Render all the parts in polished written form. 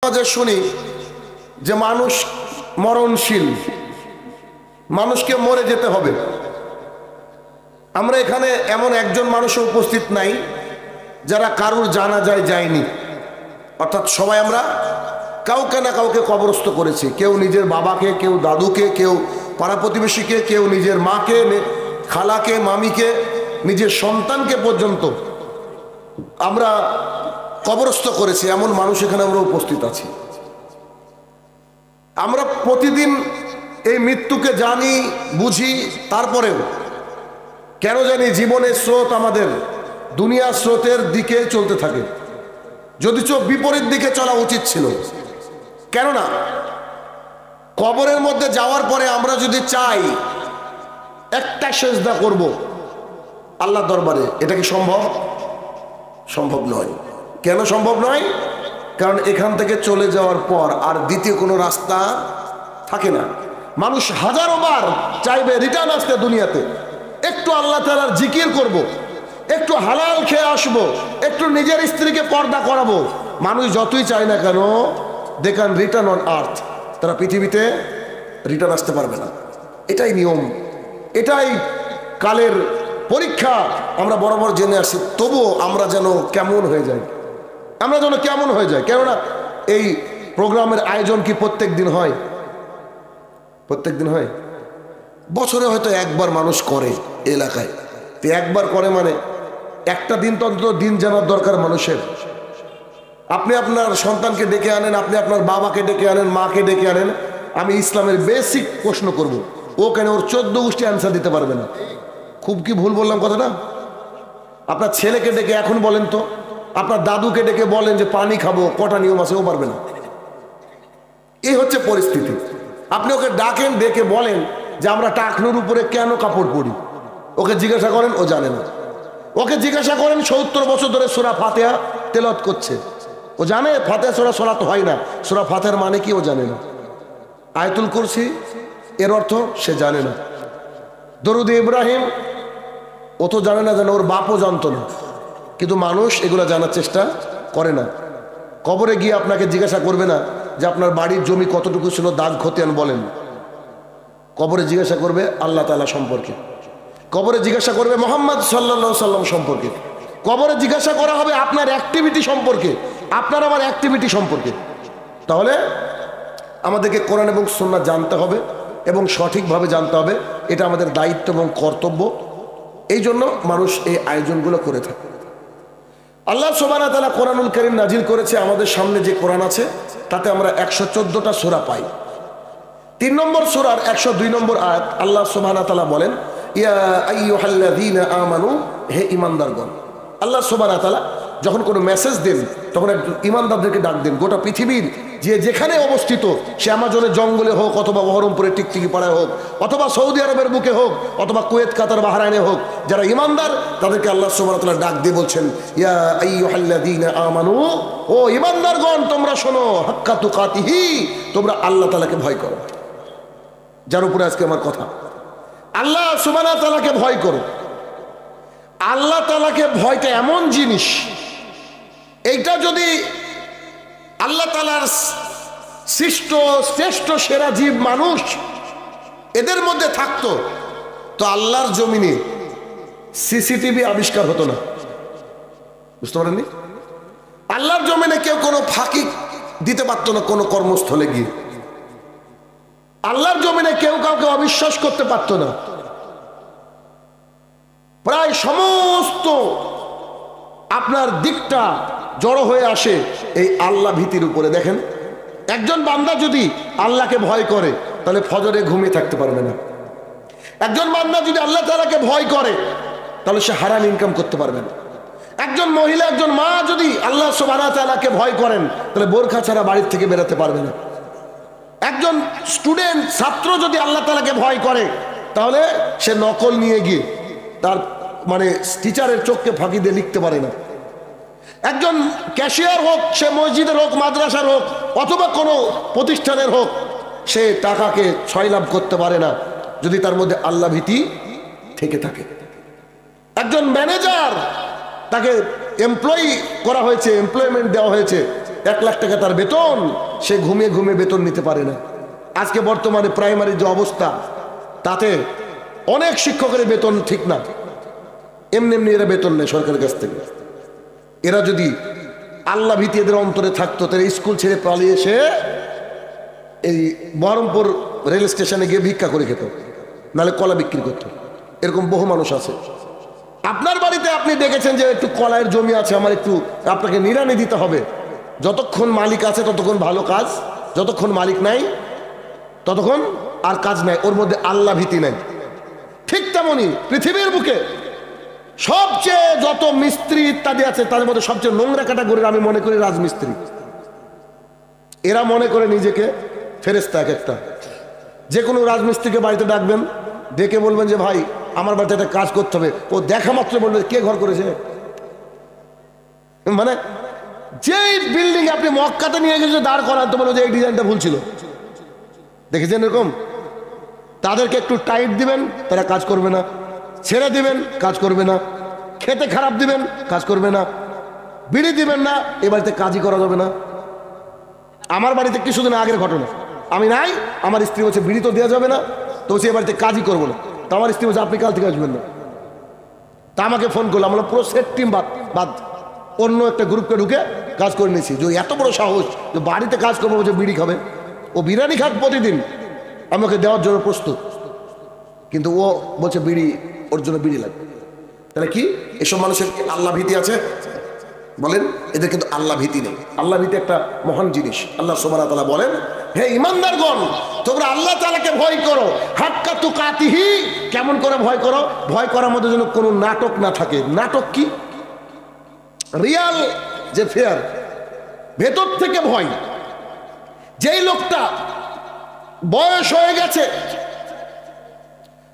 মাঝে শুনি যে মানুষ মরণশীল, মানুষকে মরে যেতে হবে। আমরা এখানে এমন একজন মানুষও উপস্থিত নাই যারা কারুর জানাজায় যায়নি। অর্থাৎ সবাই আমরা কাউকে না কাউকে কবরস্থ করেছি। কেউ নিজের বাবাকে, কেউ দাদুকে, কেউ পাড়া প্রতিবেশীকে, কেউ নিজের মাকে, খালাকে, মামিকে, নিজের সন্তানকে পর্যন্ত আমরা কবরস্থ করেছি। এমন মানুষ এখানে আমরা উপস্থিত আছি। আমরা প্রতিদিন এই মৃত্যুকে জানি, বুঝি, তারপরেও কেন জানি জীবনের স্রোত আমাদের দুনিয়ার স্রোতের দিকে চলতে থাকে, যদিচ বিপরীত দিকে চলা উচিত ছিল। কেননা কবরের মধ্যে যাওয়ার পরে আমরা যদি চাই একটা সেজদা করব আল্লাহর দরবারে, এটা কি সম্ভব? সম্ভব নয়। কেন সম্ভব নয়? কারণ এখান থেকে চলে যাওয়ার পর আর দ্বিতীয় কোনো রাস্তা থাকে না। মানুষ হাজারো বার চাইবে রিটার্ন আসতে দুনিয়াতে, একটু আল্লাহ তাআলার জিকির করব, একটু হালাল খেয়ে আসবো, একটু নিজের স্ত্রীকে পর্দা করাবো। মানুষ যতই চায় না কেন, they can return on earth, তারা পৃথিবীতে রিটার্ন আসতে পারবে না। এটাই নিয়ম, এটাই কালের পরীক্ষা। আমরা বরাবর জেনে আসি, তবুও আমরা যেন কেমন হয়ে যাই, আমরা যেন কেমন হয়ে যাই। কেননা এই প্রোগ্রামের আয়োজন কি প্রত্যেক দিন হয়? প্রত্যেক দিন হয়? বছরে হয়তো একবার মানুষ করে এলাকায়। তো একবার করে মানে একটা দিন তো অন্তত দিন জানার দরকার মানুষের। আপনি আপনার সন্তানকে ডেকে আনেন, আপনি আপনার বাবাকে ডেকে আনেন, মাকে ডেকে আনেন, আমি ইসলামের বেসিক প্রশ্ন করব, ও কেন ওর 14 গোষ্ঠী অ্যান্সার দিতে পারবে না? খুব কি ভুল বললাম কথাটা? আপনার ছেলেকে ডেকে এখন বলেন তো, আপনার দাদুকে ডেকে বলেন যে পানি খাবো, কটা নিয়ম আছে, ও পারবে না। এই হচ্ছে পরিস্থিতি। আপনি ওকে ডাকেন, ডেকে বলেন যে আমরা টাকনুর উপরে কেন কাপড় পরি, ওকে জিজ্ঞাসা করেন, ও জানে না। ওকে জিজ্ঞাসা করেন 70 বছর ধরে সূরা ফাতিহা তেলাওয়াত করছে, ও জানে ফাতিহা সূরা সালাত হয় না, সূরা ফাতিহার মানে কি ও জানে না। আয়াতুল কুরসি এর অর্থ সে জানে না। দরুদ ইব্রাহিম ও তো জানে না, জানে ওর বাপও জানতো না, কিন্তু মানুষ এগুলো জানার চেষ্টা করে না। কবরে গিয়ে আপনাকে জিজ্ঞাসা করবে না যে আপনার বাড়ির জমি কতটুকু ছিল, দাগ খতিয়ান বলেন। কবরে জিজ্ঞাসা করবে আল্লাহ তাআলা সম্পর্কে, কবরে জিজ্ঞাসা করবে মুহাম্মদ সাল্লাল্লাহু আলাইহি সাল্লাম সম্পর্কে, কবরে জিজ্ঞাসা করা হবে আপনার অ্যাক্টিভিটি সম্পর্কে, আপনার আমার অ্যাক্টিভিটি সম্পর্কে। তাহলে আমাদেরকে কোরআন এবং সুন্নাহ জানতে হবে এবং সঠিকভাবে জানতে হবে, এটা আমাদের দায়িত্ব এবং কর্তব্য। এই জন্য মানুষ এই আয়োজনগুলো করে থাকে। আল্লাহ সুবহানাহু ওয়া তাআলা কোরআনুল কারীম নাজিল করেছে। আমাদের সামনে যে কোরআন আছে তাতে আমরা 114টা সূরা পাই। 3 নম্বর সূরার 102 নম্বর আয়াত আল্লাহ সুবহানাহু ওয়া তাআলা বলেন, ইয়া আইয়ুহাল্লাযীনা আমানু, হে ঈমানদারগণ। আল্লাহ সুবহানাহু ওয়া তাআলা যখন কোনো মেসেজ দেন তখন ঈমানদারদেরকে ডাক দেন। গোটা পৃথিবীর যে যেখানে অবস্থিত, সে আমাজনের জঙ্গলে হোক, অথবা বহরমপুরের টিকটিকি পাড়ায় হোক, অথবা সৌদি আরবের বুকে হোক, অথবা কুয়েত, কাতার, বাহরাইনে হোক, যারা ঈমানদার তাদেরকে আল্লাহ সুবহানাহু ওয়া তাআলা ডাক দিয়ে বলছেন, ইয়া আইয়ুহাল্লাযীনা আমানু, ও ঈমানদারগণ তোমরা শোনো, হাক্কা তুকাতিহি, তোমরা আল্লাহ তাআলাকে ভয় করো। যার উপরে আজকে আমার কথা, আল্লাহ সুবহানাহু ওয়া তাআলাকে ভয় করো। আল্লাহ তাআলাকে ভয়টা এমন জিনিস, এইটা যদি আল্লাহ তাআলার সৃষ্ট শ্রেষ্ঠ সেরা জীব মানুষ এদের মধ্যে থাকতো, তো আল্লাহর জমিনে সিসিটিভি আবিষ্কার হতো না। বুঝতে পারেননি? আল্লাহর জমিনে কেউ কোনো ফাঁকি দিতে পারতো না কোনো কর্মস্থলে গিয়ে। আল্লাহর জমিনে কেউ কাউকে অবিশ্বাস করতে পারতো না। প্রায় সমস্ত আপনার দিকটা জড়ো হয়ে আসে এই আল্লাহ ভীতির উপরে। দেখেন, একজন বান্দা যদি আল্লাহকে ভয় করে তাহলে ফজরে ঘুমিয়ে থাকতে পারবে না। একজন বান্দা যদি আল্লাহ তাআলাকে ভয় করে তাহলে সে হারাম ইনকাম করতে পারবে না। একজন মহিলা, একজন মা যদি আল্লাহ সুবহানাহু ওয়া তাআলাকে ভয় করেন তাহলে বোরখা ছাড়া বাড়ির থেকে বেরোতে পারবে না। একজন স্টুডেন্ট, ছাত্র যদি আল্লাহ তাআলাকে ভয় করে তাহলে সে নকল নিয়ে গিয়ে তার মানে টিচারের চোখকে ফাঁকি দিয়ে লিখতে পারে না। একজন ক্যাশিয়ার হোক, সে মসজিদের হোক, মাদ্রাসার হোক, অথবা কোনো প্রতিষ্ঠানের হোক, সে টাকাকে ছয় লাভ করতে পারে না যদি তার মধ্যে আল্লাহ ভীতি থেকে থাকে। একজন ম্যানেজার, তাকে এমপ্লয়ি করা হয়েছে, এমপ্লয়মেন্ট দেওয়া হয়েছে, 1 লাখ টাকা তার বেতন, সে ঘুমিয়ে ঘুমিয়ে বেতন নিতে পারে না। আজকে বর্তমানে প্রাইমারির যে অবস্থা, তাতে অনেক শিক্ষকের বেতন ঠিক না, এমনি এমনি এরা বেতন নেয় সরকারের কাছ থেকে। এরা যদি আল্লাহ ভীতি এদের অন্তরে থাকতো, তাহলে স্কুল ছেড়ে পালিয়ে এসে এই বহরমপুর রেল স্টেশনে গিয়ে ভিক্ষা করে খেত, নাহলে কলা বিক্রি করত। এরকম বহু মানুষ আছে। আপনার বাড়িতে আপনি দেখেছেন যে একটু কলাইয়ের জমি আছে, আমার একটু আপনাকে নিড়ানি দিতে হবে। যতক্ষণ মালিক আছে ততক্ষণ ভালো কাজ, যতক্ষণ মালিক নাই ততক্ষণ আর কাজ নাই, ওর মধ্যে আল্লাহ ভীতি নাই। ঠিক তেমনি পৃথিবীর বুকে সবচেয়ে যত মিস্ত্রি ইত্যাদি আছে, তাদের মধ্যে সবচেয়ে নোংরা ক্যাটাগরির আমি মনে করি রাজমিস্ত্রি। এরা মনে করে নিজেকে ফেরেশতা এক একটা। যে কোনো রাজমিস্ত্রিকে বাড়িতে ডাকবেন, ডেকে বলবেন যে ভাই আমার বাড়িতে একটা কাজ করতে হবে, ও দেখা মাত্র বলবে কে ঘর করেছে। মানে যেই বিল্ডিং আপনি মক্কাতে নিয়ে গেছে দাঁড় করান, তো বলবো যে এই ডিজাইনটা ভুল ছিল। দেখেছেন এরকম? তাদেরকে একটু টাইট দিবেন, তারা কাজ করবে না। ছেড়ে দিবেন, কাজ করবে না। খেতে খারাপ দিবেন, কাজ করবে না। বিড়ি দিবেন না, এ বাড়িতে কাজই করা যাবে না। আমার বাড়িতে কিছুদিন আগের ঘটনা, আমি নাই, আমার স্ত্রী বলছে বিড়ি তো দেওয়া যাবে না, তো সে বাড়িতে কাজই করবো না। তো আমার স্ত্রী বলছে আপনি কাল থেকে আসবেন না। তা আমাকে ফোন করলো, আমরা পুরো সেট টিম বাদ অন্য একটা গ্রুপকে ঢুকে কাজ করে নিয়েছি। যে এত বড় সাহস যে বাড়িতে কাজ করবো, বলছে বিড়ি খাবে, ও বিরিয়ানি খাক প্রতিদিন, আমাকে দেওয়ার জন্য প্রস্তুত, কিন্তু ও বলছে বিড়ি, ওর জন্য বিড়ি লাগবে। তাহলে কি এসব মানুষের কি আল্লাহ ভীতি আছে? বলেন, এদের কিন্তু আল্লাহ ভীতি নেই। আল্লাহ ভীতি একটা মহান জিনিস। আল্লাহ সুবহানাহু ওয়া তাআলা বলেন, হে ঈমানদারগণ, তোমরা আল্লাহ তাআলাকে ভয় করো, হাক্কা তুকাতিহি। কেমন করে ভয় করো? ভয় করার মধ্যে যেন কোনো নাটক না থাকে। নাটক কি? রিয়াল যে ফেয়ার, ভেতর থেকে ভয়। যেই লোকটা বয়স হয়ে গেছে,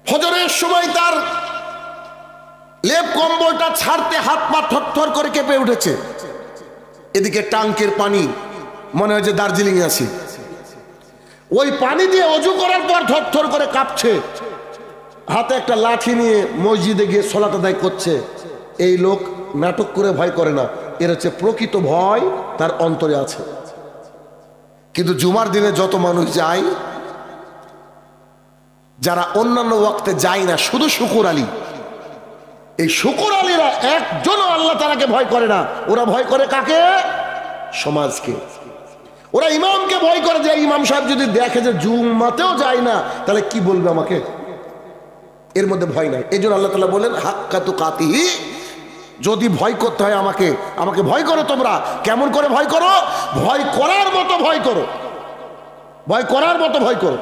ফজরের সময় তার লেপ কম্বলটা ছাড়তে হাত পা থরথর করে কেঁপে উঠেছে, এদিকে টাঙ্কের পানি মনে হয় যে দার্জিলিং এ আছি, ওই পানি দিয়ে অজু করার পর থরথর করে কাঁপছে, হাতে একটা লাঠি নিয়ে মসজিদে গিয়ে সালাত আদায় করছে। এই লোক নাটক করে ভয় করে না, এর হচ্ছে প্রকৃত ভয় তার অন্তরে আছে। কিন্তু জুমার দিনে যত মানুষ যায়, যারা অন্যান্য ওয়াক্তে যায় না, শুধু শুকুর আলী, এই শুকুর আলীরা একজনও আল্লাহ তাআলাকে ভয় করে না। ওরা ভয় করে কাকে? সমাজকে। ওরা ইমামকে ভয় করে, যে ইমাম সাহেব যদি দেখে যে জুম্মাতেও যায় না, তাহলে কি বলবে আমাকে? এর মধ্যে ভয় নাই। এই জন্য আল্লাহ তাআলা বলেন হাক্কা তুকাতিহি, যদি ভয় করতে হয় আমাকে ভয় করো। তোমরা কেমন করে ভয় করো? ভয় করার মতো ভয় করো, ভয় করার মতো ভয় করো।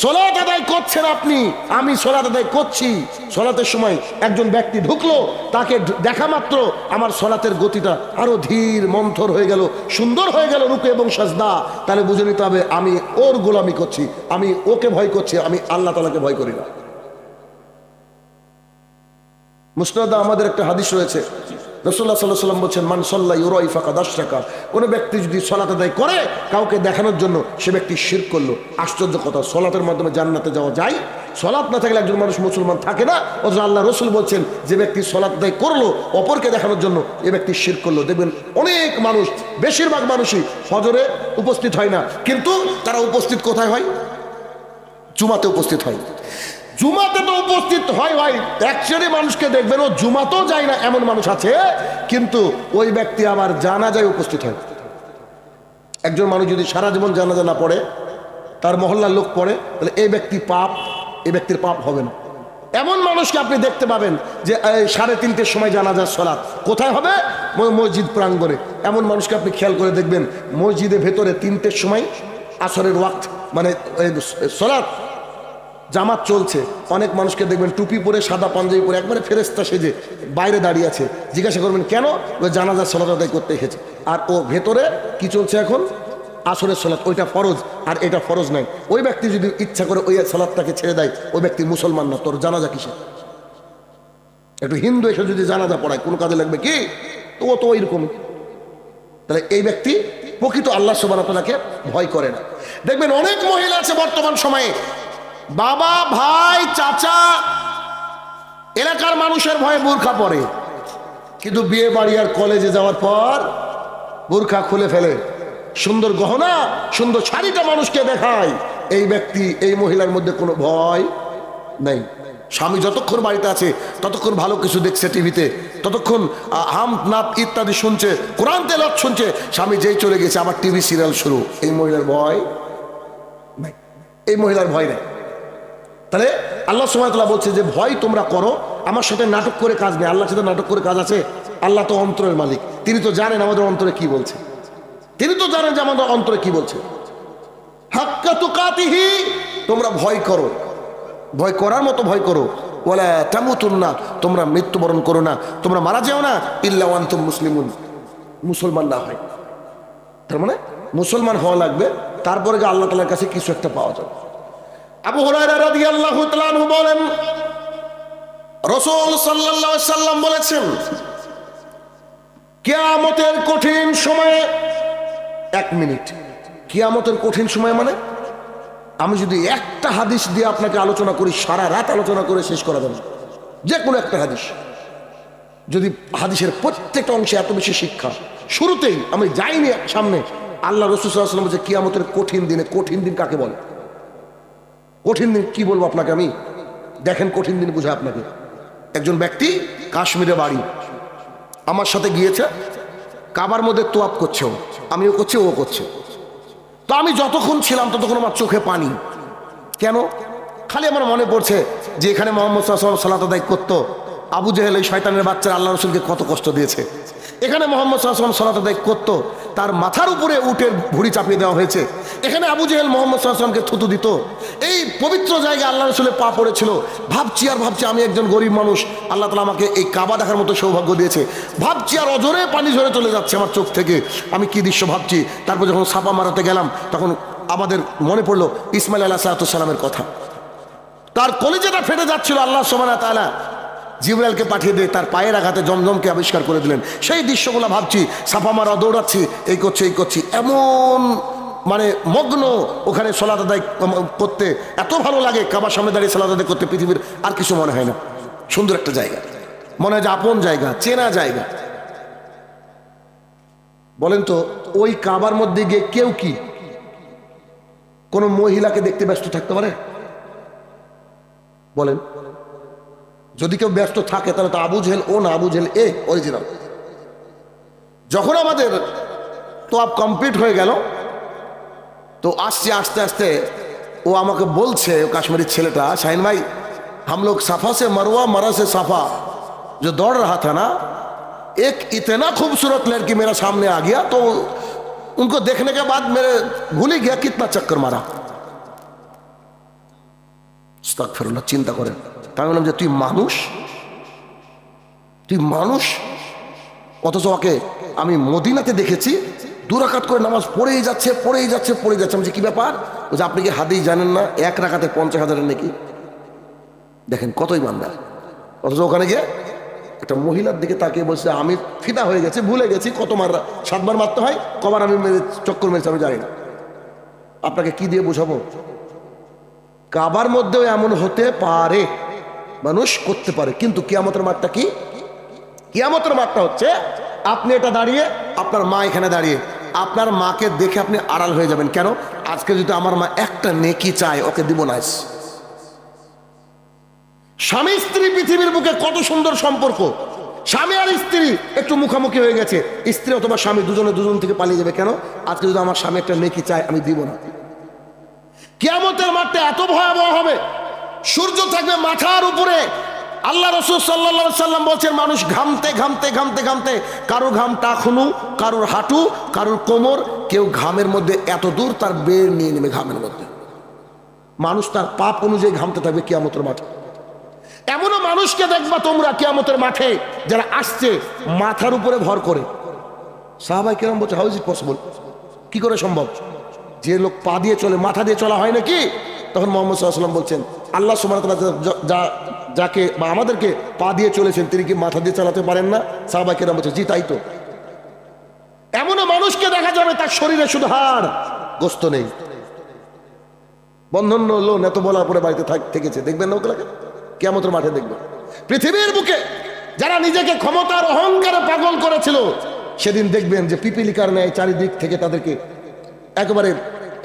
সালাত আদায় করছেন আপনি, আমি সালাত আদায় করছি, সালাতের সময় একজন ব্যক্তি ঢুকলো, তাকে দেখা মাত্র আমার সালাতের গতিটা আরো ধীর মন্থর হয়ে গেল, সুন্দর হয়ে গেল রুকু এবং সাজদা, তাহলে বুঝে নিতে হবে আমি ওর গোলামি করছি, আমি ওকে ভয় করছি, আমি আল্লাহ তাআলাকে ভয় করি না। মুসনাদে আমাদের একটা হাদিস রয়েছে, রাসূলুল্লাহ সাল্লাল্লাহু আলাইহি ওয়াসাল্লাম বলেছেন, মান সাল্লা ইউরাই ফাকাদ আশরাকা। কোনো ব্যক্তি যদি সালাত আদায় করে কাউকে দেখানোর জন্য, সে ব্যক্তি শিরক করলো। আশ্চর্য কথা, সালাতের মাধ্যমে জান্নাতে যাওয়া যায়? সালাত না থাকলে একজন মানুষ মুসলমান থাকে না। অথচ আল্লাহ রাসূল বলছেন, যে ব্যক্তি সালাত আদায় করলো অপরকে দেখানোর জন্য, এ ব্যক্তি শিরক করলো। দেখবেন অনেক মানুষ, বেশিরভাগ মানুষই ফজরে উপস্থিত হয় না, কিন্তু তারা উপস্থিত কোথায় হয়? জুমাতে উপস্থিত হয়। জুমাতে তো উপস্থিত হয়, এক শ্রেণী মানুষকে দেখবেন ও জুমাতেও যায় না, এমন মানুষ আছে, কিন্তু ওই ব্যক্তি আবার জানাজায় উপস্থিত হয়। একজন মানুষ যদি সারা জীবন জানাজা না পড়ে, তার মহল্লার লোক পড়ে, তাহলে এই ব্যক্তির পাপ হবে না। এমন মানুষকে আপনি দেখতে পাবেন যে 3:30-র সময় জানাজার সালাত কোথায় হবে? মসজিদ প্রাঙ্গণে। এমন মানুষকে আপনি খেয়াল করে দেখবেন, মসজিদের ভেতরে 3টের সময় আসরের ওয়াক্ত, মানে সালাত জামাত চলছে, অনেক মানুষকে দেখবেন টুপি পরে, সাদা পাঞ্জাবি পরে, একবারে ফেরেশতা সেজে বাইরে দাঁড়িয়ে আছে। জিজ্ঞাসা করবেন কেন? ওই জানাজার সালাত আদায় করতে এসেছে। আর ও ভেতরে কি চলছে এখন? আসরের সালাত, ওইটা ফরজ আর এটা ফরজ নাই। ওই ব্যক্তি যদি ইচ্ছা করে ওই সালাতটাকে ছেড়ে দেয়, ওই ব্যক্তি মুসলমান না। তোর জানাজা কিসে? একটু হিন্দু এসে যদি জানাজা পড়ায়, কোনো কাজে লাগবে কি? তো ও তো ওইরকম। তাহলে এই ব্যক্তি প্রকৃত আল্লাহ সুবহানাহু ওয়া তাআলাকে ভয় করে না। দেখবেন অনেক মহিলা আছে বর্তমান সময়ে, বাবা, ভাই, চাচা, এলাকার মানুষের ভয়ে বোরখা পরে, কিন্তু বিয়ে বাড়ি আর কলেজে যাওয়ার পর বোরখা খুলে ফেলে। সুন্দর গহনা সুন্দর শাড়িটা মানুষকে দেখায়, এই ব্যক্তি এই মহিলার মধ্যে কোনো ভয় নাই। স্বামী যতক্ষণ বাড়িতে আছে ততক্ষণ ভালো কিছু দেখছে টিভিতে, ততক্ষণ হাম নাত ইত্যাদি শুনছে, কোরআন তেলাওয়াত শুনছে। স্বামী যেই চলে গেছে আবার টিভি সিরিয়াল শুরু, এই মহিলার ভয় নাই, এই মহিলার ভয় নাই। তাহলে আল্লাহ সুবহানাহু ওয়া তাআলা বলছে যে ভয় তোমরা করো, আমার সাথে নাটক করে কাজ নেই। আল্লাহর সাথে নাটক করে কাজ আছে? আল্লাহ তো অন্তরের মালিক, তিনি তো জানেন আমাদের অন্তরে কি বলছে, তিনি তো জানেন যে আমাদের অন্তরে কি বলছে। হাক্কা তুকাতিহি, তোমরা ভয় করো, ভয় করার মতো ভয় করো। ওয়ালা তামুতুন্না, তোমরা মৃত্যুবরণ করো না, তোমরা মারা যাও না, ইল্লা ওয়া আনতুম মুসলিমুন, মুসলমান না হয়। তার মানে মুসলমান হওয়া লাগবে, তারপরে যে আল্লাহ তাআলার কাছে কিছু একটা পাওয়া যাবে। আবু হুরায়রা রাদিয়াল্লাহু তাআলা আনহু বলেন, রাসূল সাল্লাল্লাহু আলাইহি সাল্লাম বলেছেন, কিয়ামতের কঠিন সময়ে, এক মিনিট, কিয়ামতের কঠিন সময় মানে আমি যদি একটা হাদিস দিয়ে আপনাকে আলোচনা করি, সারা রাত আলোচনা করে শেষ করা যাবে, যে কোনো একটা হাদিস। যদি হাদিসের প্রত্যেকটা অংশে এত বেশি শিক্ষা, শুরুতেই আমি যাইনি সামনে, আল্লাহ রাসূল সাল্লাল্লাহু আলাইহি ওয়াসাল্লাম বলেছে কিয়ামতের কঠিন দিনে, কঠিন দিন কাকে বলে? কঠিন দিন কি বলবো আপনাকে আমি, দেখেন কঠিন দিন বুঝায় আপনাকে। একজন ব্যক্তি কাশ্মীরে বাড়ি, আমার সাথে গিয়েছে, কাবার মধ্যে তোয়াফ করছে, আমিও করছি, ও করছে। তো আমি যতক্ষণ ছিলাম ততক্ষণ আমার চোখে পানি। কেন? খালি আমার মনে পড়ছে যে এখানে মুহাম্মদ সাল্লাল্লাহু আলাইহি ওয়াসাল্লাম সালাত আদায় করতো, আবু জেহেল এই শয়তানের বাচ্চারা আল্লাহ রাসূলকে কত কষ্ট দিয়েছে। এখানে মুহাম্মদ সাল্লাল্লাহু আলাইহি ওয়াসাল্লাম সালাত আদায় করতো, তার মাথার উপরে উটের ভুঁড়ি চাপিয়ে দেওয়া হয়েছে। এখানে আবু জেহেল মুহাম্মদ সাল্লাল্লাহু আলাইহি ওয়াসাল্লামকে থুতু দিত। এই পবিত্র জায়গায় আল্লাহ রাসূলের পা পড়েছিল। ভাবছি আর ভাবছি, আমি একজন গরিব মানুষ, আল্লাহ তাআলা আমাকে এই কাবা দেখার মতো সৌভাগ্য দিয়েছে। ভাবছি আর অজরে পানি ঝরে চলে যাচ্ছে আমার চোখ থেকে, আমি কি দৃশ্য ভাবছি। তারপর যখন সাফা মারাতে গেলাম তখন আমাদের মনে পড়লো ইসমাইল আলাইহিস সালামের কথা। তার কলিজাটা ফেটে যাচ্ছিল, আল্লাহ সুবহানাহু ওয়া তাআলা জিবরাইলকে পাঠিয়ে দিয়ে তার পায়ের আঘাতে জমজমকে আবিষ্কার করে দিলেন। সেই দৃশ্যগুলো ভাবছি, সাফা মারা, দৌড়াচ্ছি, এই করছি, এমন মানে মগ্ন ওখানে সালাত আদায় করতে, এত ভালো লাগে কাবার সামনে দাঁড়িয়ে সালাত আদায় করতে, পৃথিবীর আর কিছু মনে হয় না। সুন্দর একটা জায়গা, মনে হয় যে আপন জায়গা, চেনা জায়গা। বলেন তো, ওই কাবার মধ্যে গিয়ে কেউ কি কোনো মহিলাকে দেখতে ব্যস্ত থাকতে পারে? বলেন, যদি কেউ ব্যস্ত থাকে তাহলে তো আবু জেহেল ও না, আবু জেহেল এ অরিজিনাল। যখন আমাদের তোয়াফ কমপ্লিট হয়ে গেল, তো আসছে আস্তে আস্তে ও আমাকে বলছে, ও কাশ্মীরি ছেলেটা, শাহিন ভাই हम लोग सफा से मरवा, मरा से सफा जो दौड़ रहा था ना, एक इतना खूबसूरत लड़की मेरा सामने आ गया, तो उनको देखने के बाद मेरे भूल ही गया कितना चक्कर मारा। আস্তাগফিরুল্লাহ, চিন্তা করেন। তাই বললাম যে তুই মানুষ, অথচ ওকে আমি মদিনাতে দেখেছি 2 রাকাত করে নামাজ পড়েই যাচ্ছে। আমি যে কি ব্যাপার? যে আপনি কি হাদিস জানেন না, 1 রাকাতে 50,000 নাকি? দেখেন কত ইমানদার। অথচ ওখানে গিয়ে একটা মহিলার দিকে তাকিয়ে বলছে আমি ফিদা হয়ে গেছি, ভুলে গেছি কত 7 বার মারতে হয়, কবার আমি চক্কর মেরেছি আমি জানি না। আপনাকে কি দিয়ে বুঝাবো? কাবার মধ্যেও এমন হতে পারে, মানুষ করতে পারে, কিন্তু কিয়ামতের মাঠটা কি? কিয়ামতের মাঠটা হচ্ছে আপনি এটা দাঁড়িয়ে, আপনার মা এখানে দাঁড়িয়ে, আপনার মাকে দেখে আপনি আড়াল হয়ে যাবেন। কেন? আজকে যদি আমার মা একটা নেকি চায়, ওকে দিব না। স্বামী স্ত্রী পৃথিবীর বুকে কত সুন্দর সম্পর্ক, স্বামী আর স্ত্রী একটু মুখামুখি হয়ে গেছে, স্ত্রী অথবা স্বামী দুজন থেকে পালিয়ে যাবে। কেন? আজকে যদি আমার স্বামী একটা নেকি চায়, আমি দিব না। কিয়ামতের মাঠটা এত ভয়াবহ হবে, সূর্য থাকবে মাথার উপরে। আল্লাহ রাসূল সাল্লাল্লাহু আলাইহি সাল্লাম বলছেন মানুষ ঘামতে, কারোর ঘাম টাখনু, কারোর হাঁটু, কারোর কোমর, কেউ ঘামের মধ্যে এত দূর তার বের নিয়ে নেবে ঘামের মধ্যে। মানুষ তার পাপ অনুযায়ী ঘামতে থাকবে কিয়ামতের মাঠে। এমনও মানুষকে দেখবা তোমরা কিয়ামতের মাঠে যারা আসছে মাথার উপরে ভর করে। সাহাবায়ে কেরাম বলছে হাউ ইজ ইট পসিবল, কি করে সম্ভব? যে লোক পা দিয়ে চলে, মাথা দিয়ে চলা হয় নাকি? তখন মুহাম্মদ সাল্লাল্লাহু আলাইহি ওয়াসাল্লাম বলছেন আল্লাহ সুবহানাহু ওয়া তাআলা যাকে বা আমাদেরকে পা দিয়ে চলেছেন, তিনি কি মাথা দিয়ে চালাতে পারেন না? সাহাবায়ে কেরাম বলছে জি তাই তো। এমনও মানুষকে দেখা যাবে তার শরীরে শুধু হাড়, গোস্ত নেই। বন্ধন লোন এত বলার পরে বাড়িতে থেকেছে, দেখবেন না ওগুলোকে? কিয়ামতের মাঠে দেখবেন। পৃথিবীর বুকে যারা নিজেকে ক্ষমতার অহংকারে পাগল করেছিল, সেদিন দেখবেন যে পিপিলিকার ন্যায় চারিদিক থেকে তাদেরকে একেবারে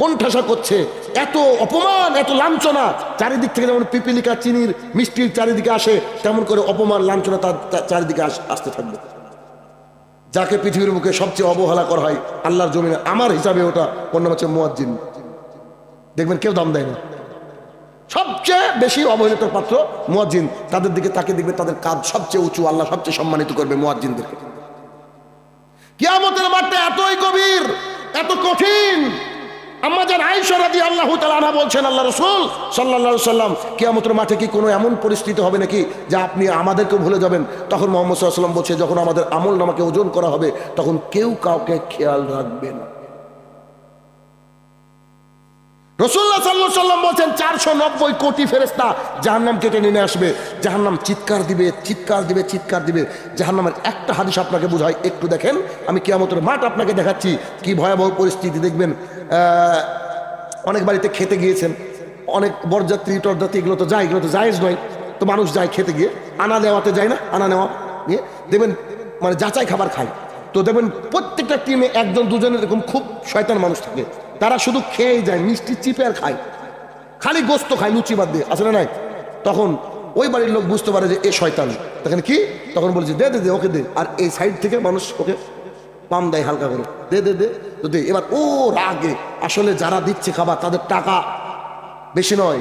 কোণঠাসা করছে, এত অপমান, এত লাঞ্ছনা। চারিদিক থেকে যেমন পিপিলিকা চিনির মিষ্টির চারিদিকে আসে, তেমন করে অপমান লাঞ্ছনা তার চারিদিকে আসতে থাকবে। যাকে পৃথিবীর মুখে সবচেয়ে অবহেলা করা হয় আল্লাহর জমিনে, আমার হিসাবে ওটা অন্য হচ্ছে মুয়াজ্জিন। দেখবেন কেউ দাম দেয় না, সবচেয়ে বেশি অবহেলিত পাত্র মুয়াজ্জিন। তাদের দিকে তাকে দেখবে তাদের কাজ সবচেয়ে উঁচু, আল্লাহ সবচেয়ে সম্মানিত করবে মুয়াজ্জিনদেরকে। কিয়ামতের মাঠটা এতই গভীর, এত কঠিন। আম্মাজান আয়েশা রাদিয়াল্লাহু তাআলা আনহা বলছেন, আল্লাহ রাসূল সাল্লাল্লাহু আলাইহি সাল্লাম, কিয়ামতের মাঠে কি কোনো এমন পরিস্থিতি হবে নাকি যে আপনি আমাদেরকে ভুলে যাবেন? তখন মুহাম্মদ সাল্লাল্লাহু আলাইহি সাল্লাম বলছে, যখন আমাদের আমলনামাকে ওজন করা হবে তখন কেউ কাউকে খেয়াল রাখবে না। রাসূলুল্লাহ সাল্লাল্লাহু আলাইহি সাল্লাম বলছেন, 490 কোটি ফেরেশতা জাহান্নাম কেটে নিয়ে আসবে। জাহান্নাম চিৎকার দিবে, চিৎকার দিবে, চিৎকার দিবে। জাহান্নামের একটা হাদিস আপনাকে বুঝাই, একটু দেখেন। আমি কিয়ামতের মাঠ আপনাকে দেখাচ্ছি, কি ভয়াবহ পরিস্থিতি দেখবেন। অনেক বাড়িতে খেতে গিয়েছেন, অনেক বরযাত্রী টরযাত্রী, এগুলো তো যায়, এগুলো তো জায়েজ নয়, তো মানুষ যায় খেতে গিয়ে, আনা নেওয়াতে যায় না, আনা নেওয়া নিয়ে দেখবেন মানে যাচাই খাবার খায়। তো দেখবেন প্রত্যেকটা টিমে একজন দুজন এরকম খুব শয়তান মানুষ থাকে, তারা শুধু খেয়েই যায়, মিষ্টি চিপে আর খায়, খালি গোস্ত খায় লুচি বাদ দিয়ে, আসলে নাই। তখন ওই বাড়ির লোক বুঝতে পারে যে এ শয়তান, তখন কি, তখন বলছে দে দে দে ওকে দে। আর এই সাইড থেকে মানুষ ওকে পাম দেয় হালকা করে, দে দে দে তো দে। এবার ও রাগে, আসলে যারা দিচ্ছে খাবার তাদের টাকা বেশি নয়,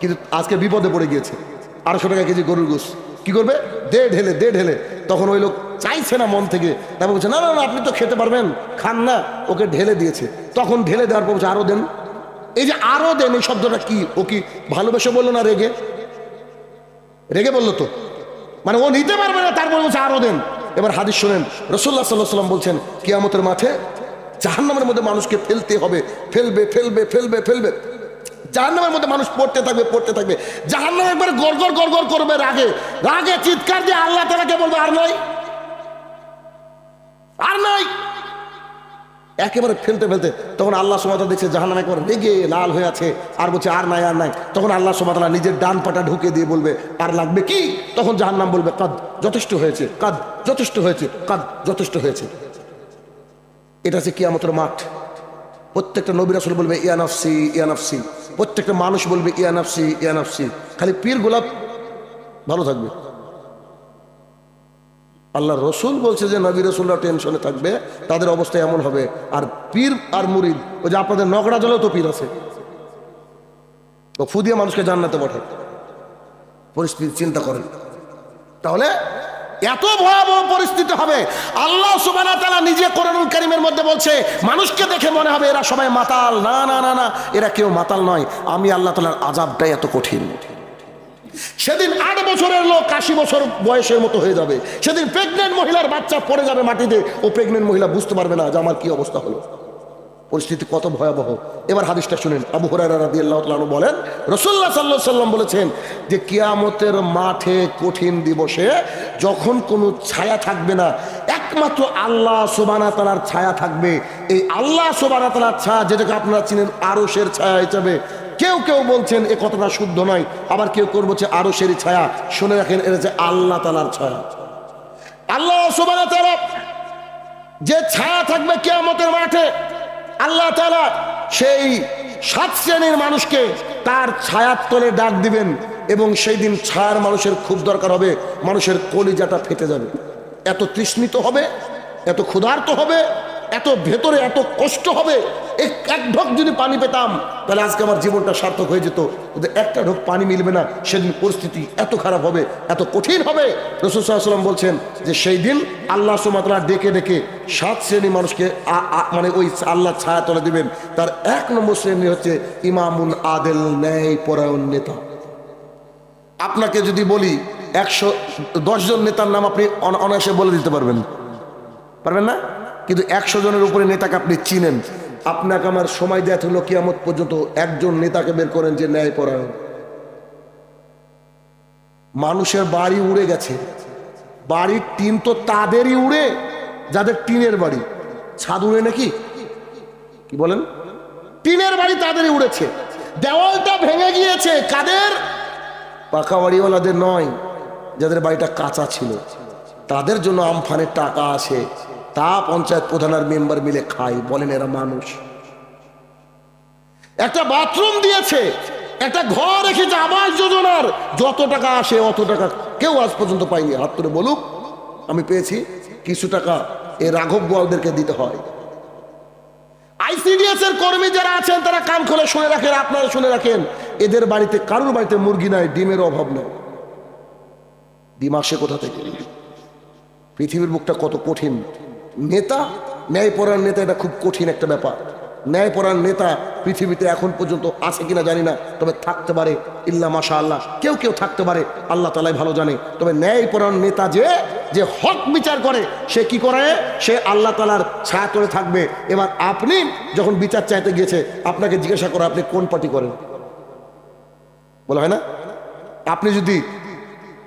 কিন্তু আজকে বিপদে পড়ে গিয়েছে, 250 টাকা কেজি গরুর গোস, কি করবে, দে ঢেলে, দে ঢেলে। তখন ওই লোক চাইছে না মন থেকে, তারপর বলছে না না না আপনি তো খেতে পারবেন, খান না, ওকে ঢেলে দিয়েছে। তখন ঢেলে দেওয়ার পর বলছে আরো দেন। এই যে আরো দেন, এই শব্দটা কি, ও কি ভালোবেসে বললো না রেগে? রেগে বললো তো, মানে ও নিতে পারবে না, তারপর বলছে আরো দেন। এবার হাদিস শোনেন, রাসূলুল্লাহ সাল্লাল্লাহু আলাইহি সাল্লাম বলছেন, কিয়ামতের মাঠে জাহান্নামের মধ্যে মানুষকে ফেলতে হবে, ফেলবে ফেলবে ফেলবে ফেলবে, জাহান্নামের মধ্যে মানুষ পড়তে থাকবে, পড়তে থাকবে। জাহান্নাম একবার গড়গড় গড়গড় করবে রাগে, রাগে চিৎকার দিয়ে আল্লাহ তাআলাকে বলবে আর নাই, আর নাই, একেবারে ফেলতে ফেলতে। তখন আল্লাহ সুবহানাহু ওয়া তাআলা দেখছে জাহান্নাম একেবারে রেগে লাল হয়ে আছে, আর বলছে আর নাই, আর নাই। তখন আল্লাহ সুবহানাহু ওয়া তাআলা নিজের ডান পাটা ঢুকে দিয়ে বলবে আর লাগবে কি? তখন জাহান্নাম বলবে কাদ, যথেষ্ট হয়েছে, কাদ, যথেষ্ট হয়েছে, কাদ, যথেষ্ট হয়েছে। এটা হচ্ছে কিয়ামতের মাঠ। প্রত্যেকটা নবী রাসূল বলবে ইয়া নাফসি, ইয়া নাফসি। প্রত্যেকটা মানুষ বলবে ইয়া নাফসি, ইয়া নাফসি। খালি পীর গোলাপ ভালো থাকবে। আল্লাহ রসুল বলছে যে নবী রসুলরা টেনশনে থাকবে, তাদের অবস্থা এমন হবে। আর পীর আর মুরিদ, ওই যে আপনাদের নগড়া জলেও তো পীর আছে, ও ফু দিয়ে মানুষকে জান্নাতে পাঠায়। পরিস্থিতি চিন্তা করেন, তাহলে এত ভয়াবহ পরিস্থিতি হবে। আল্লাহ সুবহানাহু ওয়া তাআলা নিজে কোরআনুল কারীমের মধ্যে বলছে, মানুষকে দেখে মনে হবে এরা সবাই মাতাল। না না না না, এরা কেউ মাতাল নয়, আমি আল্লাহ তাআলার আযাবটাই এত কঠিন। সেদিন 8 বছরের লোক 80 বছর বয়সের মতো হয়ে যাবে। সেদিন প্রেগনেন্ট মহিলার বাচ্চা পড়ে যাবে মাটিতে, ও প্রেগনেন্ট মহিলা বুঝতে পারবে না যে আমার কি অবস্থা হলো। পরিস্থিতি কত ভয়াবহ। এবার হাদিসটা শুনেন। আবু হুরায়রা রাদিয়াল্লাহু তাআলা বলেন, রাসূলুল্লাহ সাল্লাল্লাহু আলাইহি সাল্লাম বলেছেন যে কিয়ামতের মাঠে কঠিন দিবসে যখন কোনো ছায়া থাকবে না, একমাত্র আল্লাহ সুবহানাহু ওয়া তাআলার ছায়া থাকবে। এই আল্লাহ সুবহানাহু ওয়া তাআলার ছায়া, যেটাকে আপনারা চিনেন আরশের ছায়া হিসেবে। কেউ কেউ বলছেন এ কথাটা শুদ্ধ নয়, আবার কেউ কেউ বলছে আরশেরই ছায়া। শুনে রাখেন, এটা হচ্ছে আল্লাহ তাআলার ছায়া। আল্লাহ সুবহানাহু ওয়া তাআলা যে ছায়া থাকবে কিয়ামতের মাঠে, আল্লাহ তাআলা সেই 7 শ্রেণীর মানুষকে তার ছায়ার তলে ডাক দিবেন, এবং সেই দিন ছায়ার মানুষের খুব দরকার হবে। মানুষের কলিজাটা ফেটে যাবে, এত তৃষ্ণিত হবে, এত ক্ষুধার্ত হবে, এত ভেতরে এত কষ্ট হবে। এক ঢোক যদি পানি পেতাম তাহলে আজকে আমার জীবনটা সার্থক হয়ে যেত, কিন্তু একটা ঢোক পানি মিলবে না। সেদিন পরিস্থিতি এত খারাপ হবে, এত কঠিন হবে। রাসূল সাল্লাল্লাহু আলাইহি ওয়াসাল্লাম বলছেন যে সেই দিন আল্লাহ সুবহানাহু ওয়া তাআলা ডেকে ডেকে 7 শ্রেণী মানুষকে মানে ওই আল্লাহ ছায়া তলে দিবেন। তার 1 নম্বর শ্রেণী হচ্ছে ইমামুন আদেল, ন্যায় পরায়ণ নেতা। আপনাকে যদি বলি 110 জন নেতার নাম আপনি অনায়াসে বলে দিতে পারবেন, পারবেন না? কিন্তু 100 জনের উপরে নেতাকে আপনি চিনেন। আপনাকে আমার সময় দেয়া হলো কিয়ামত পর্যন্ত একজন নেতাকে বের করেন যে ন্যায় পরায়ণ। মানুষের বাড়ি উড়ে গেছে, বাড়ির টিন তো তাদেরই উড়ে যাদের টিনের বাড়ি। ছাদ উড়ে নাকি, কি বলেন? টিনের বাড়ি তাদেরই উড়েছে। দেওয়ালটা ভেঙে গিয়েছে কাদের? পাকা বাড়িওয়ালাদের নয়, যাদের বাড়িটা কাঁচা ছিল। তাদের জন্য আমফানের টাকা আসে, তা পঞ্চায়েত প্রধান আর মেম্বার মিলে খায়। বলেন এরা মানুষ? একটা বাথরুম দিয়েছে, একটা ঘর রেখেছে আবাস যোজনার, যত টাকা আসে অত টাকা কেউ আজ পর্যন্ত পাইনি। হাত তুলে বলুক আমি পেয়েছি। কিছু টাকা এই রাঘব গোয়ালদেরকে দিতে হয়। আইসিডিএস এর কর্মী যারা আছেন তারা কান খুলে শুনে রাখেন, আপনারা শুনে রাখেন, এদের বাড়িতে কারোর বাড়িতে মুরগি নাই, ডিমের অভাব নাই। ডিম আসে কোথা থেকে? পৃথিবীর বুকটা কত কঠিন। নেতা, ন্যায়পরায়ণ নেতা, এটা খুব কঠিন একটা ব্যাপার। ন্যায়পরায়ণ নেতা পৃথিবীতে এখন পর্যন্ত আছে কিনা জানি না, তবে থাকতে পারে, ইল্লা মাশা আল্লাহ, কেউ কেউ থাকতে পারে, আল্লাহ তাআলাই ভালো জানে। তবে ন্যায়পরায়ণ নেতা যে হক বিচার করে, সে কি করে? সে আল্লাহ তাআলার ছায়া তলে থাকবে। এবার আপনি যখন বিচার চাইতে গিয়েছে, আপনাকে জিজ্ঞাসা করে আপনি কোন পার্টি করেন, বলা হয় না? আপনি যদি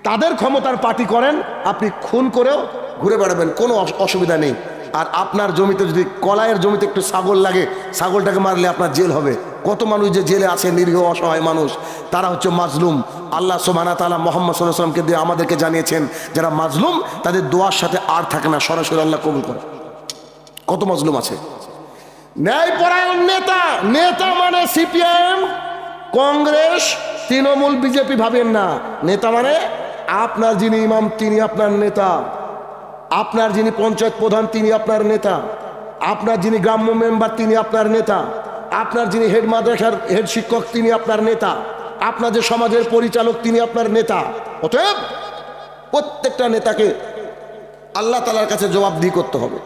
তাদের ক্ষমতার পার্টি করেন, আপনি খুন করেও ঘুরে বেড়াবেন, কোনো অসুবিধা নেই। আর আপনার জমিতে যদি কলাইয়ের জমিতে একটু ছাগল লাগে, ছাগলটাকে মারলে আপনার জেল হবে। কত মানুষ যে জেলে আছে, নিরীহ অসহায় মানুষ, তারা হচ্ছে মাজলুম। আল্লাহ সুবহানাহু ওয়া তাআলা মুহাম্মদ সাল্লাল্লাহু আলাইহি ওয়াসাল্লামকে দিয়ে আমাদেরকে জানিয়েছেন, যারা মাজলুম তাদের দোয়ার সাথে আর থাকে না, সরাসরি আল্লাহ কবুল করে। কত মাজলুম আছে। ন্যায়পরায়ণ নেতা, নেতা মানে সিপিএম, কংগ্রেস, তৃণমূল, বিজেপি ভাবেন না। নেতা মানে আপনার যিনি ইমাম তিনি আপনার নেতা, আপনার যিনি পঞ্চায়েত প্রধান তিনি আপনার নেতা, আপনার যিনি গ্রাম্য মেম্বার তিনি আপনার নেতা, আপনার যিনি হেড মাদ্রাসার হেড শিক্ষক তিনি আপনার নেতা, আপনার যে সমাজের পরিচালক তিনি আপনার নেতা। অতএব প্রত্যেকটা নেতাকে আল্লাহ তাআলার কাছে জবাবদিহি করতে হবে।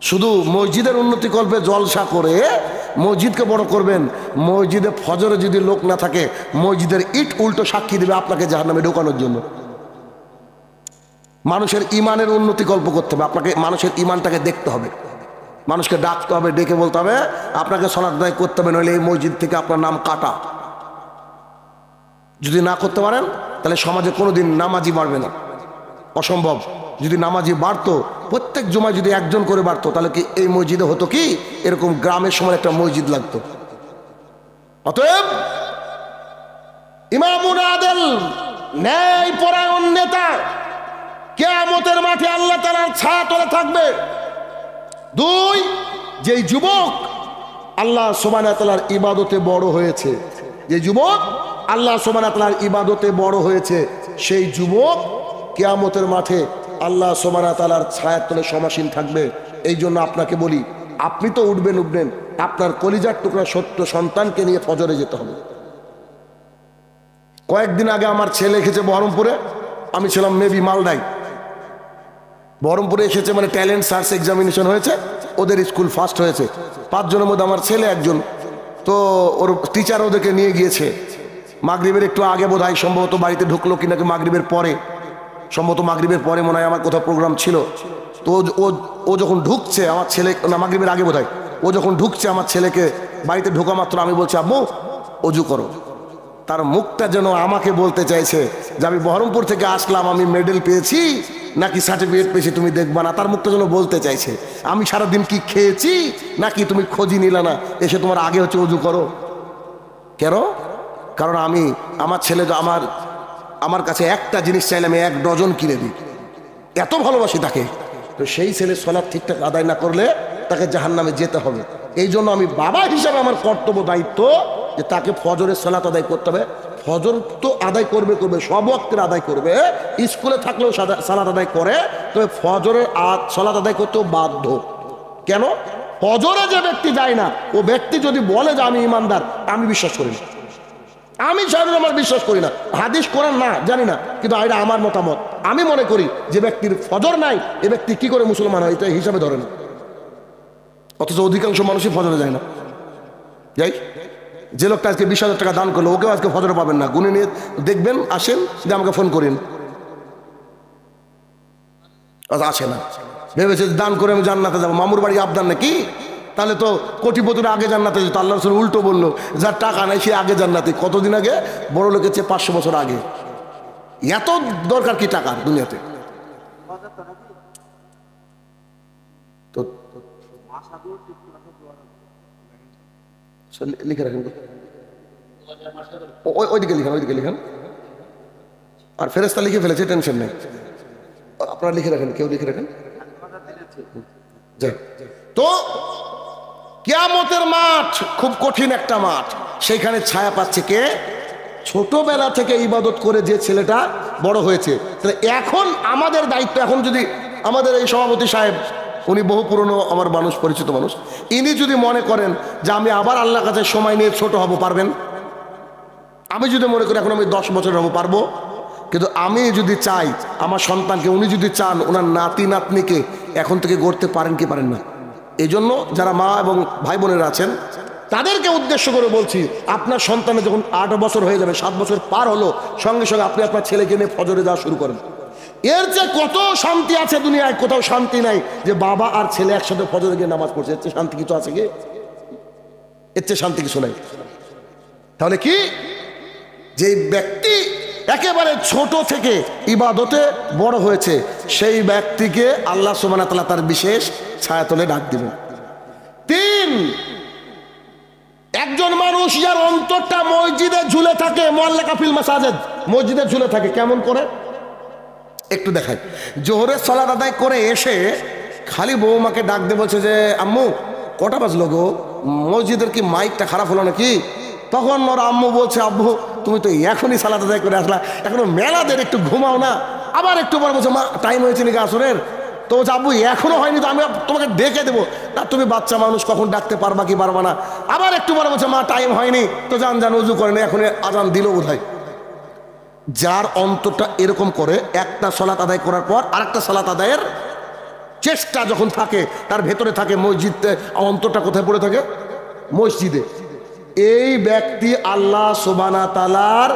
শুধু মসজিদের উন্নতিকল্পে জলসা করে মসজিদকে বড় করবেন, মসজিদে ফজরে যদি লোক না থাকে, মসজিদের ইট উল্টো সাক্ষী দেবে আপনাকে জাহান্নামে ঢোকানোর জন্য। মানুষের ইমানের উন্নতিকল্প করতে হবে, আপনাকে মানুষের ইমানটাকে দেখতে হবে, মানুষকে ডাকতে হবে, ডেকে বলতে হবে আপনাকে সালাত আদায় করতে হবে, নইলে এই মসজিদ থেকে আপনার নাম কাটা। যদি না করতে পারেন তাহলে সমাজে কোনোদিন নামাজি বাড়বে না, অসম্ভব। যদি নামাজি বাড়তো, প্রত্যেক জুমায় যদি একজন করে বাড়তো, তাহলে কি এই মসজিদে হতো কি এরকম গ্রামের সময় একটা মসজিদ লাগতো। অতএব ইমামুন আদেল, ন্যায়পরায়ণ নেতা কিয়ামতের মাঠে আল্লাহ তাআলার ছায়া তলে থাকবে। দুই, যেই যুবক আল্লাহ সুবহানাহু ওয়া তাআলার ইবাদতে বড় হয়েছে, যে যুবক আল্লাহ সুবহানাহু ওয়া তাআলার ইবাদতে বড় হয়েছে, সেই যুবক কিয়ামতের মাঠে আল্লাহ সুবহানাহু ওয়া তাআলার ছায়ার তলে সমাসীন থাকবে। এই জন্য আপনাকে বলি, আপনি তো উঠবেন, আপনার কলিজার টুকরা সত্য সন্তানকে নিয়ে ফজরে যেতে হবে। কয়েকদিন আগে আমার ছেলে এসেছে বহরমপুরে, আমি ছিলাম মেবি মালদায়। বহরমপুরে এসেছে মানে ট্যালেন্ট সার্চ এক্সামিনেশন হয়েছে, ওদের স্কুল ফার্স্ট হয়েছে। 5 জনের মধ্যে আমার ছেলে একজন। তো ওর টিচার ওদেরকে নিয়ে গিয়েছে। মাগরিবের একটু আগে বোধহয় সম্ভবত বাড়িতে ঢুকলো কি নাকি মাগরিবের পরে, সম্ভবত মাগরিবের পরে মনে হয় আমার কোথাও প্রোগ্রাম ছিল। তো ও যখন ঢুকছে আমার ছেলে, না মাগরিবের আগে বোধহয়, ও যখন ঢুকছে আমার ছেলেকে বাড়িতে ঢোকা মাত্র আমি বলছি আম্মু অজু করো। তার মুখটা যেন আমাকে বলতে চাইছে যে আমি বহরমপুর থেকে আসলাম, আমি মেডেল পেয়েছি নাকি সার্টিফিকেট পেয়েছি তুমি দেখবা না। তার মুখটা যেন বলতে চাইছে আমি সারাদিন কি খেয়েছি নাকি তুমি খোঁজই নিলা না, এসে তোমার আগে হচ্ছে অজু করো। কেন? কারণ আমি আমার ছেলে আমার কাছে একটা জিনিস চাইলে আমি 1 ডজন কিনে দিই, এত ভালোবাসি তাকে। তো সেই ছেলে সালাত ঠিকঠাক আদায় না করলে তাকে জাহান্নামে যেতে হবে। এই জন্য আমি বাবা হিসাবে আমার কর্তব্য দায়িত্ব যে তাকে ফজরের সালাত আদায় করতে হবে। ফজর তো আদায় করবে, সব ওয়াক্তের আদায় করবে, স্কুলে থাকলেও সালাত আদায় করে, তবে ফজরের সালাত আদায় করতেও বাধ্য। কেন? ফজরে যে ব্যক্তি যায় না, ও ব্যক্তি যদি বলে যে আমি ইমানদার, আমি বিশ্বাস করি না, আমি আমার বিশ্বাস করি না। হাদিস কোরআন না জানি না, কিন্তু এটা আমার মতামত। আমি মনে করি যে ব্যক্তির ফজর নাই, এ ব্যক্তি কি করে মুসলমান হয় এটা হিসাবে ধরে না। অথচ অধিকাংশ মানুষই ফজরে যায় না। যাই, যে লোকটা আজকে 20,000 টাকা দান করলো, ওকেও আজকে ফজরে পাবেন না। গুনে নিয়ে দেখবেন, আসেন যে আমাকে ফোন করেন, আসে না। ভেবেছে দান করে আমি জান্নাতে যাবো, মামুর বাড়ি আবদান নাকি? তাহলে তো কোটিপতির আগে জান্নাতে যেত। আল্লাহ রাসূল উল্টো বললো, যার টাকা নাই সে আগে জান্নাতে। কতদিন আগে? বড় লোকের চেয়ে 500 বছর আগে। এত দরকার কি টাকার দুনিয়াতে? তো লিখে রাখেন, ওইদিকে লিখেন। আর ফেরেশতা লিখে ফেলেছে, টেনশন নেই, আপনারা লিখে রাখেন, কেউ লিখে রাখেন। তো কিয়ামতের মাঠ খুব কঠিন একটা মাঠ, সেইখানে ছায়া পাচ্ছে কে? ছোটবেলা থেকে ইবাদত করে যে ছেলেটা বড় হয়েছে। তাহলে এখন আমাদের দায়িত্ব, এখন যদি আমাদের এই সভাপতি সাহেব, উনি বহু পুরনো আমার মানুষ, পরিচিত মানুষ, ইনি যদি মনে করেন যে আমি আবার আল্লাহর কাছে সময় নিয়ে ছোট হব, পারবেন? আমি যদি মনে করি এখন আমি 10 বছর হব, পারবো? কিন্তু আমি যদি চাই আমার সন্তানকে, উনি যদি চান ওনার নাতি নাতনিকে এখন থেকে গড়তে পারেন কি পারেন না? এই জন্য যারা মা এবং ভাই বোনেরা আছেন তাদেরকে উদ্দেশ্য করে বলছি, আপনার সন্তানের যখন 8 বছর হয়ে যাবে, 7 বছর পার হলো, সঙ্গে সঙ্গে আপনি আপনার ছেলেকে নিয়ে ফজরে যাওয়া শুরু করেন। এর চেয়ে কত শান্তি আছে দুনিয়ায়, কোথাও শান্তি নাই যে বাবা আর ছেলে একসাথে ফজরে গিয়ে নামাজ পড়ছে। এর চেয়ে শান্তি কিছু আছে কি? এর চেয়ে শান্তি কিছু নাই। তাহলে কি, যে ব্যক্তি একেবারে ছোট থেকে ইবাদতে বড় হয়েছে সেই ব্যক্তিকে আল্লাহ সুবহানাহু ওয়া তাআলা তার বিশেষ ছায়াতলে ডাক দিবেন। 3, একজন মানুষ যার অন্তরটা মসজিদে ঝুলে থাকে, মুআল্লাকা ফিল মাসাজিদ, মসজিদে ঝুলে থাকে। কেমন করে একটু দেখাই। জোহরের সালাত আদায় করে এসে খালি বৌমাকে ডাক দিয়ে বলছে যে আম্মু কটা বাজলো গো, মসজিদের কি মাইকটা খারাপ হলো নাকি? তখন ওর আম্মু বলছে আব্বু তুমি তো এখনই সালাত আদায় করে আসলা, এখনো মেলা দের, একটু ঘুমাও না। আবার একটু পর বলছে মা টাইম হয়েছে নাকি আসরের? তো বলছে আব্বু এখনো হয়নি, তো আমি তোমাকে ডেকে দেবো। না তুমি বাচ্চা মানুষ, কখন ডাকতে পারবা কি পারবা না। আবার একটু পরে বলছে মা টাইম হয়নি, তো যান যান উজু করেন, এখন আজান দিল বোধহয়। যার অন্তরটা এরকম করে, একটা সালাত আদায় করার পর আরেকটা সালাত আদায়ের চেষ্টা যখন থাকে, তার ভেতরে থাকে মসজিদে, অন্তরটা কোথায় পড়ে থাকে? মসজিদে। এই ব্যক্তি আল্লাহ সুবহানাহু ওয়া তাআলার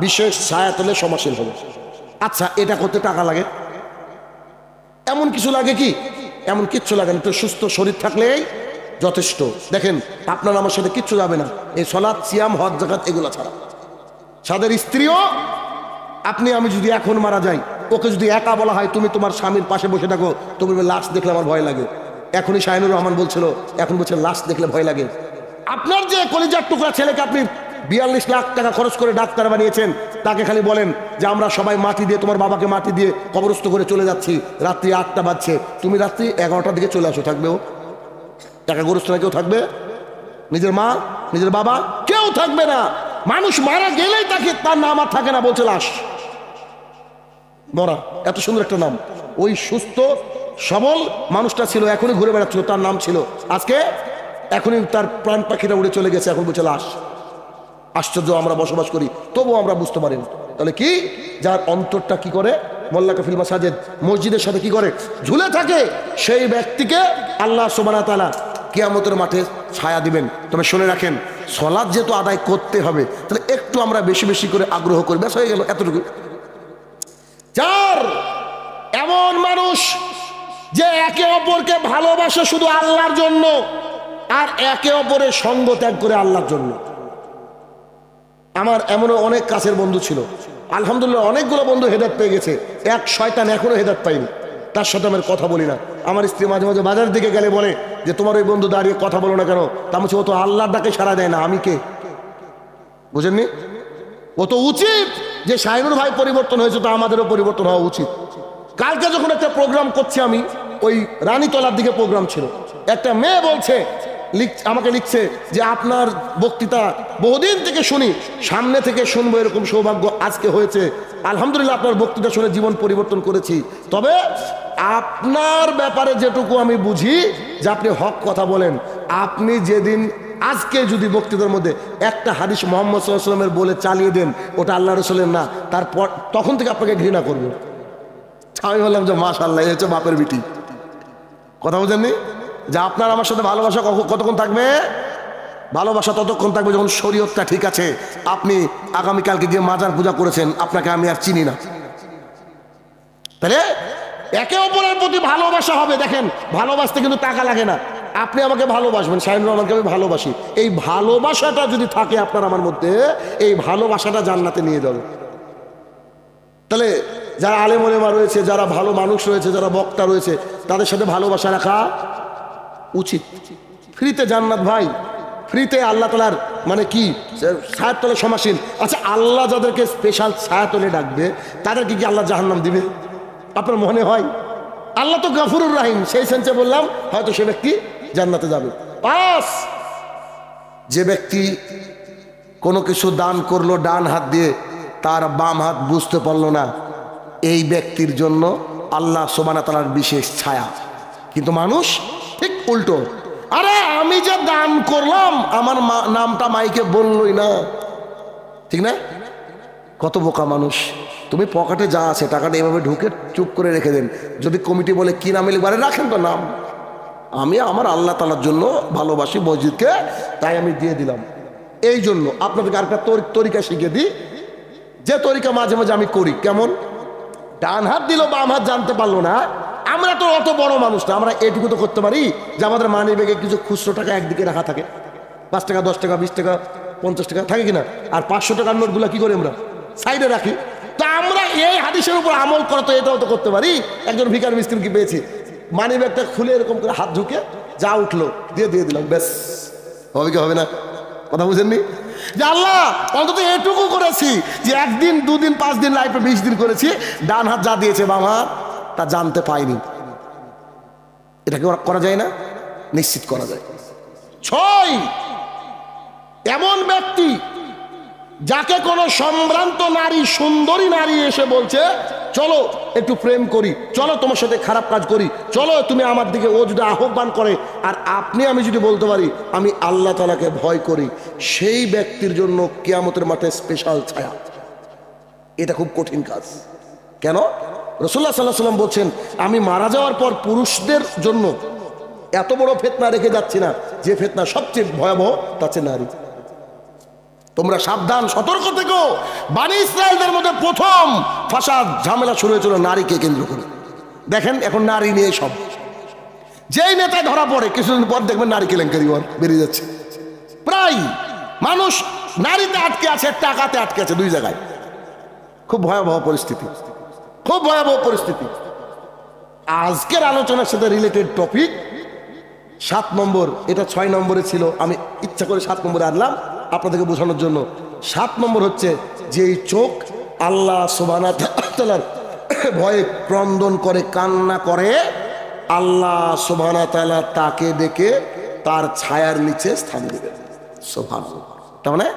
বিশেষ ছায়াতলে সমাসীন হবে। আচ্ছা, এটা করতে টাকা লাগে? এমন কিছু লাগে কি? এমন কিচ্ছু লাগে না, একটু সুস্থ শরীর থাকলেই যথেষ্ট। দেখেন আপনার আমার সাথে কিচ্ছু যাবে না, এই সালাত, সিয়াম, হজ, যাকাত এগুলো ছাড়া। সাদের স্ত্রীও, আপনি আমি যদি এখন মারা যাই, ওকে যদি একা বলা হয় তুমি তোমার স্বামীর পাশে বসে থাকো, তুমি লাশ দেখলে আমার ভয় লাগে। এখনই শাহিনুর রহমান বলছিল, এখন বলছে লাশ দেখলে ভয় লাগে। আপনার যে কলিজার টুকরা ছেলেকে আপনি 42 লাখ টাকা খরচ করে ডাক্তার বানিয়েছেন, তাকে খালি বলেন যে আমরা সবাই মাটি দিয়ে, তোমার বাবাকে মাটি দিয়ে কবরস্থ করে চলে যাচ্ছি, রাত্রি 8টা বাজছে, তুমি রাত্রি 11টার দিকে চলে আসো। থাকবে ও? টাকা গোরস্থানে কেউ থাকবে? নিজের মা, নিজের বাবা কেউ থাকবে না। মানুষ মারা গেলেই তাকে, তার নাম আর থাকে না, বলছে লাশ, মরা। এত সুন্দর একটা নাম। ওই সুস্থ সবল মানুষটা ছিল, এখনই ঘুরে বেড়াচ্ছিল, তার নাম ছিল, আজকে এখনই তার প্রাণ পাখিটা উড়ে চলে গেছে, এখন বলছে লাশ। আশ্চর্য, আমরা বসবাস করি তবুও আমরা বুঝতে পারি না। তাহলে কি, যার অন্তরটা কি করে? মুআল্লাকা ফিল মাসাজিদ, মসজিদের সাথে কি করে? ঝুলে থাকে, সেই ব্যক্তিকে আল্লাহ সুবহানাহু ওয়া তাআলা কিয়ামতের মাঠে ছায়া দিবেন। তবে শুনে রাখেন, সালাত যেহেতু আদায় করতে হবে, তাহলে একটু আমরা বেশি বেশি করে আগ্রহ করি, ব্যাস হয়ে গেল, এতটুকু। যার এমন মানুষ যে একে অপরকে ভালোবাসে শুধু আল্লাহর জন্য, আর একে অপরের সঙ্গ ত্যাগ করে আল্লাহর জন্য। আমার এমনও অনেক কাছের বন্ধু ছিল, আলহামদুলিল্লাহ অনেকগুলো বন্ধু হেদায়েত পেয়ে গেছে, এক শয়তান এখনো হেদায়েত পাইনি, তার সাথে আমি কথা বলি না। আমার স্ত্রী মাঝে মাঝে বাজার দিকে গেলে বলে যে তোমার ওই বন্ধু দাঁড়িয়ে কথা বলো না কেন? তা বলছে ও তো আল্লাহর ডাকে সাড়া দেয় না, আমি কে? বুঝেননি? ও তো উচিত যে শাহিনুর ভাই পরিবর্তন হয়েছে, তো আমাদেরও পরিবর্তন হওয়া উচিত। কালকে যখন একটা প্রোগ্রাম করছি আমি, ওই রানীতলার দিকে প্রোগ্রাম ছিল, একটা মেয়ে বলছে, আমাকে লিখছে যে আপনার বক্তৃতা বহুদিন থেকে শুনি, সামনে থেকে শুনবো এরকম সৌভাগ্য আজকে হয়েছে। আলহামদুলিল্লাহ, আপনার বক্তৃতা শুনে জীবন পরিবর্তন করেছি। তবে আপনার ব্যাপারে যেটুকু আমি বুঝি যে আপনি হক কথা বলেন। আপনি যেদিন আজকে যদি বক্তৃতার মধ্যে একটা হাদিস মুহাম্মদ সাল্লাল্লাহু আলাইহি ওয়াসাল্লামের বলে চালিয়ে দেন, ওটা আল্লাহ রাসূলের না, তারপর তখন থেকে আপনাকে ঘৃণা করবো। আমি বললাম যে মাশাআল্লাহ, এই হচ্ছে বাপের বিটি। কথা বুঝেননি? যে আপনার আমার সাথে ভালোবাসা কতক্ষণ থাকবে? ভালোবাসা ততক্ষণ থাকবে যখন শরীয়তটা ঠিক আছে। আপনি আগামীকালকে গিয়ে মাজার পূজা করেছেন, আপনাকে আমি আর চিনি না। তাহলে একে অপরের প্রতি ভালোবাসা হবে। দেখেন, ভালোবাসতে কিন্তু টাকা লাগে না। আপনি আমাকে ভালোবাসবেন, শাহিনুর রহমানকে আমি ভালোবাসি, এই ভালোবাসাটা যদি থাকে আপনার আমার মধ্যে, এই ভালোবাসাটা জান্নাতে নিয়ে যাবে। তাহলে যারা আলেম ওলেমা রয়েছে, যারা ভালো মানুষ রয়েছে, যারা বক্তা রয়েছে, তাদের সাথে ভালোবাসা রাখা উচিত। ফ্রিতে জান্নাত ভাই, ফ্রিতে আল্লাহ তাআলার মানে কি ছায়াতলে সমাসীন। আচ্ছা, আল্লাহ যাদেরকে স্পেশাল ছায়াতলে ডাকবে, তাদেরকে কি আল্লাহ জাহান্নাম দিবে? আপনার মনে হয়? আল্লাহ তো গফুরুর রাহিম, সেই সেন্সে বললাম হয়তো সে ব্যক্তি জান্নাতে যাবে। 5, যে ব্যক্তি কোনো কিছু দান করলো ডান হাত দিয়ে, তার বাম হাত বুঝতে পারলো না, এই ব্যক্তির জন্য আল্লাহ সুবহানাহু ওয়া তাআলার বিশেষ ছায়া। কিন্তু মানুষ ঠিক উল্টো, আরে আমি যে দান করলাম আমার নামটা মাইকে বললই না, ঠিক না? কত বোকা মানুষ। তুমি পকেটে যা আছে টাকাটা এভাবে ঢুকে চুপ করে রেখে দেন, যদি কমিটি বলে কি নামে লিখবারে রাখেন তো নাম, আমি আমার আল্লাহ তাআলার জন্য ভালোবাসি মসজিদকে, তাই আমি দিয়ে দিলাম। এই জন্য আপনাদেরকে আরেকটা তরিকা শিখিয়ে দিই, যে তরিকা মাঝে মাঝে আমি করি। কেমন? ডান হাত দিল বাম হাত জানতে পারলো না, আমরা তো অত বড় মানুষ না, আমরা এটুকু তো করতে পারি যে আমাদের মানি ব্যাগে কিছু খুচরো টাকা একদিকে রাখা থাকে, 5 টাকা 10 টাকা 20 টাকা 50 টাকা থাকে কিনা, আর 500 টাকার নোটগুলো কি করি আমরা সাইডে রাখি। তা আমরা এই হাদিসের উপর আমল করে তো এটাও তো করতে পারি। একজন ভিখারি মিসকিনকে পেয়েছি, মানি ব্যাগটা খুলে এরকম করে হাত ঢুকে যা উঠলো দিয়ে দিলাম, ব্যাস। হবে কি হবে না? কথা বুঝেননি? যে আল্লাহ অন্তত এটুকু করেছি যে 1 দিন 2 দিন 5 দিন লাইফে 20 দিন করেছি, ডান হাত যা দিয়েছে বাম হাত তা জানতে পাইনি। এটাকে করা যায় না? নিশ্চিত করা যায়। 6, এমন ব্যক্তি যাকে কোনো সম্ভ্রান্ত নারী, সুন্দরী নারী এসে বলছে চলো একটু প্রেম করি, চলো তোমার সাথে খারাপ কাজ করি, চলো তুমি আমার দিকে, ও যদি আহ্বান করে আর আমি যদি বলতে পারি আমি আল্লাহ তাআলাকে ভয় করি, সেই ব্যক্তির জন্য কিয়ামতের মাঠে স্পেশাল ছায়া। এটা খুব কঠিন কাজ। কেন? রাসূলুল্লাহ সাল্লাল্লাহু আলাইহি ওয়াসাল্লাম বলছেন, আমি মারা যাওয়ার পর পুরুষদের জন্য এত বড় ফিতনা রেখে যাচ্ছি না, যে ফিতনা সবচেয়ে ভয়াবহ তা হচ্ছে নারী। তোমরা সাবধান, সতর্ক থেকো। বনি ইসরাইলদের মধ্যে প্রথম ফাসাদ ঝামেলা শুরু হয়েছিল নারীকে কেন্দ্র করে। দেখেন এখন নারী নিয়ে সব, যেই নেতায় ধরা পড়ে কিছুদিন পর দেখবেন নারী কেলেঙ্কারি বেরিয়ে যাচ্ছে। প্রায় মানুষ নারীতে আটকে আছে, টাকাতে আটকে আছে, 2 জায়গায়। খুব ভয়াবহ পরিস্থিতি, খুব ভয়াবহ পরিস্থিতি। আজকের আলোচনার সাথে রিলেটেড টপিক 7 নম্বর, এটা 6 নম্বরে ছিল, আমি ইচ্ছা করে 7 নম্বরে আনলাম আপনাদেরকে বোঝানোর জন্য। 7 নম্বর হচ্ছে যে চোখ আল্লাহ সুবহানাহু ওয়া তাআলার ভয়ে ক্রন্দন করে, কান্না করে, আল্লাহ সুবহানাহু ওয়া তাআলা তাকে ডেকে তার ছায়ার নিচে স্থান দিবেন। সুবহানাল্লাহ। তার মানে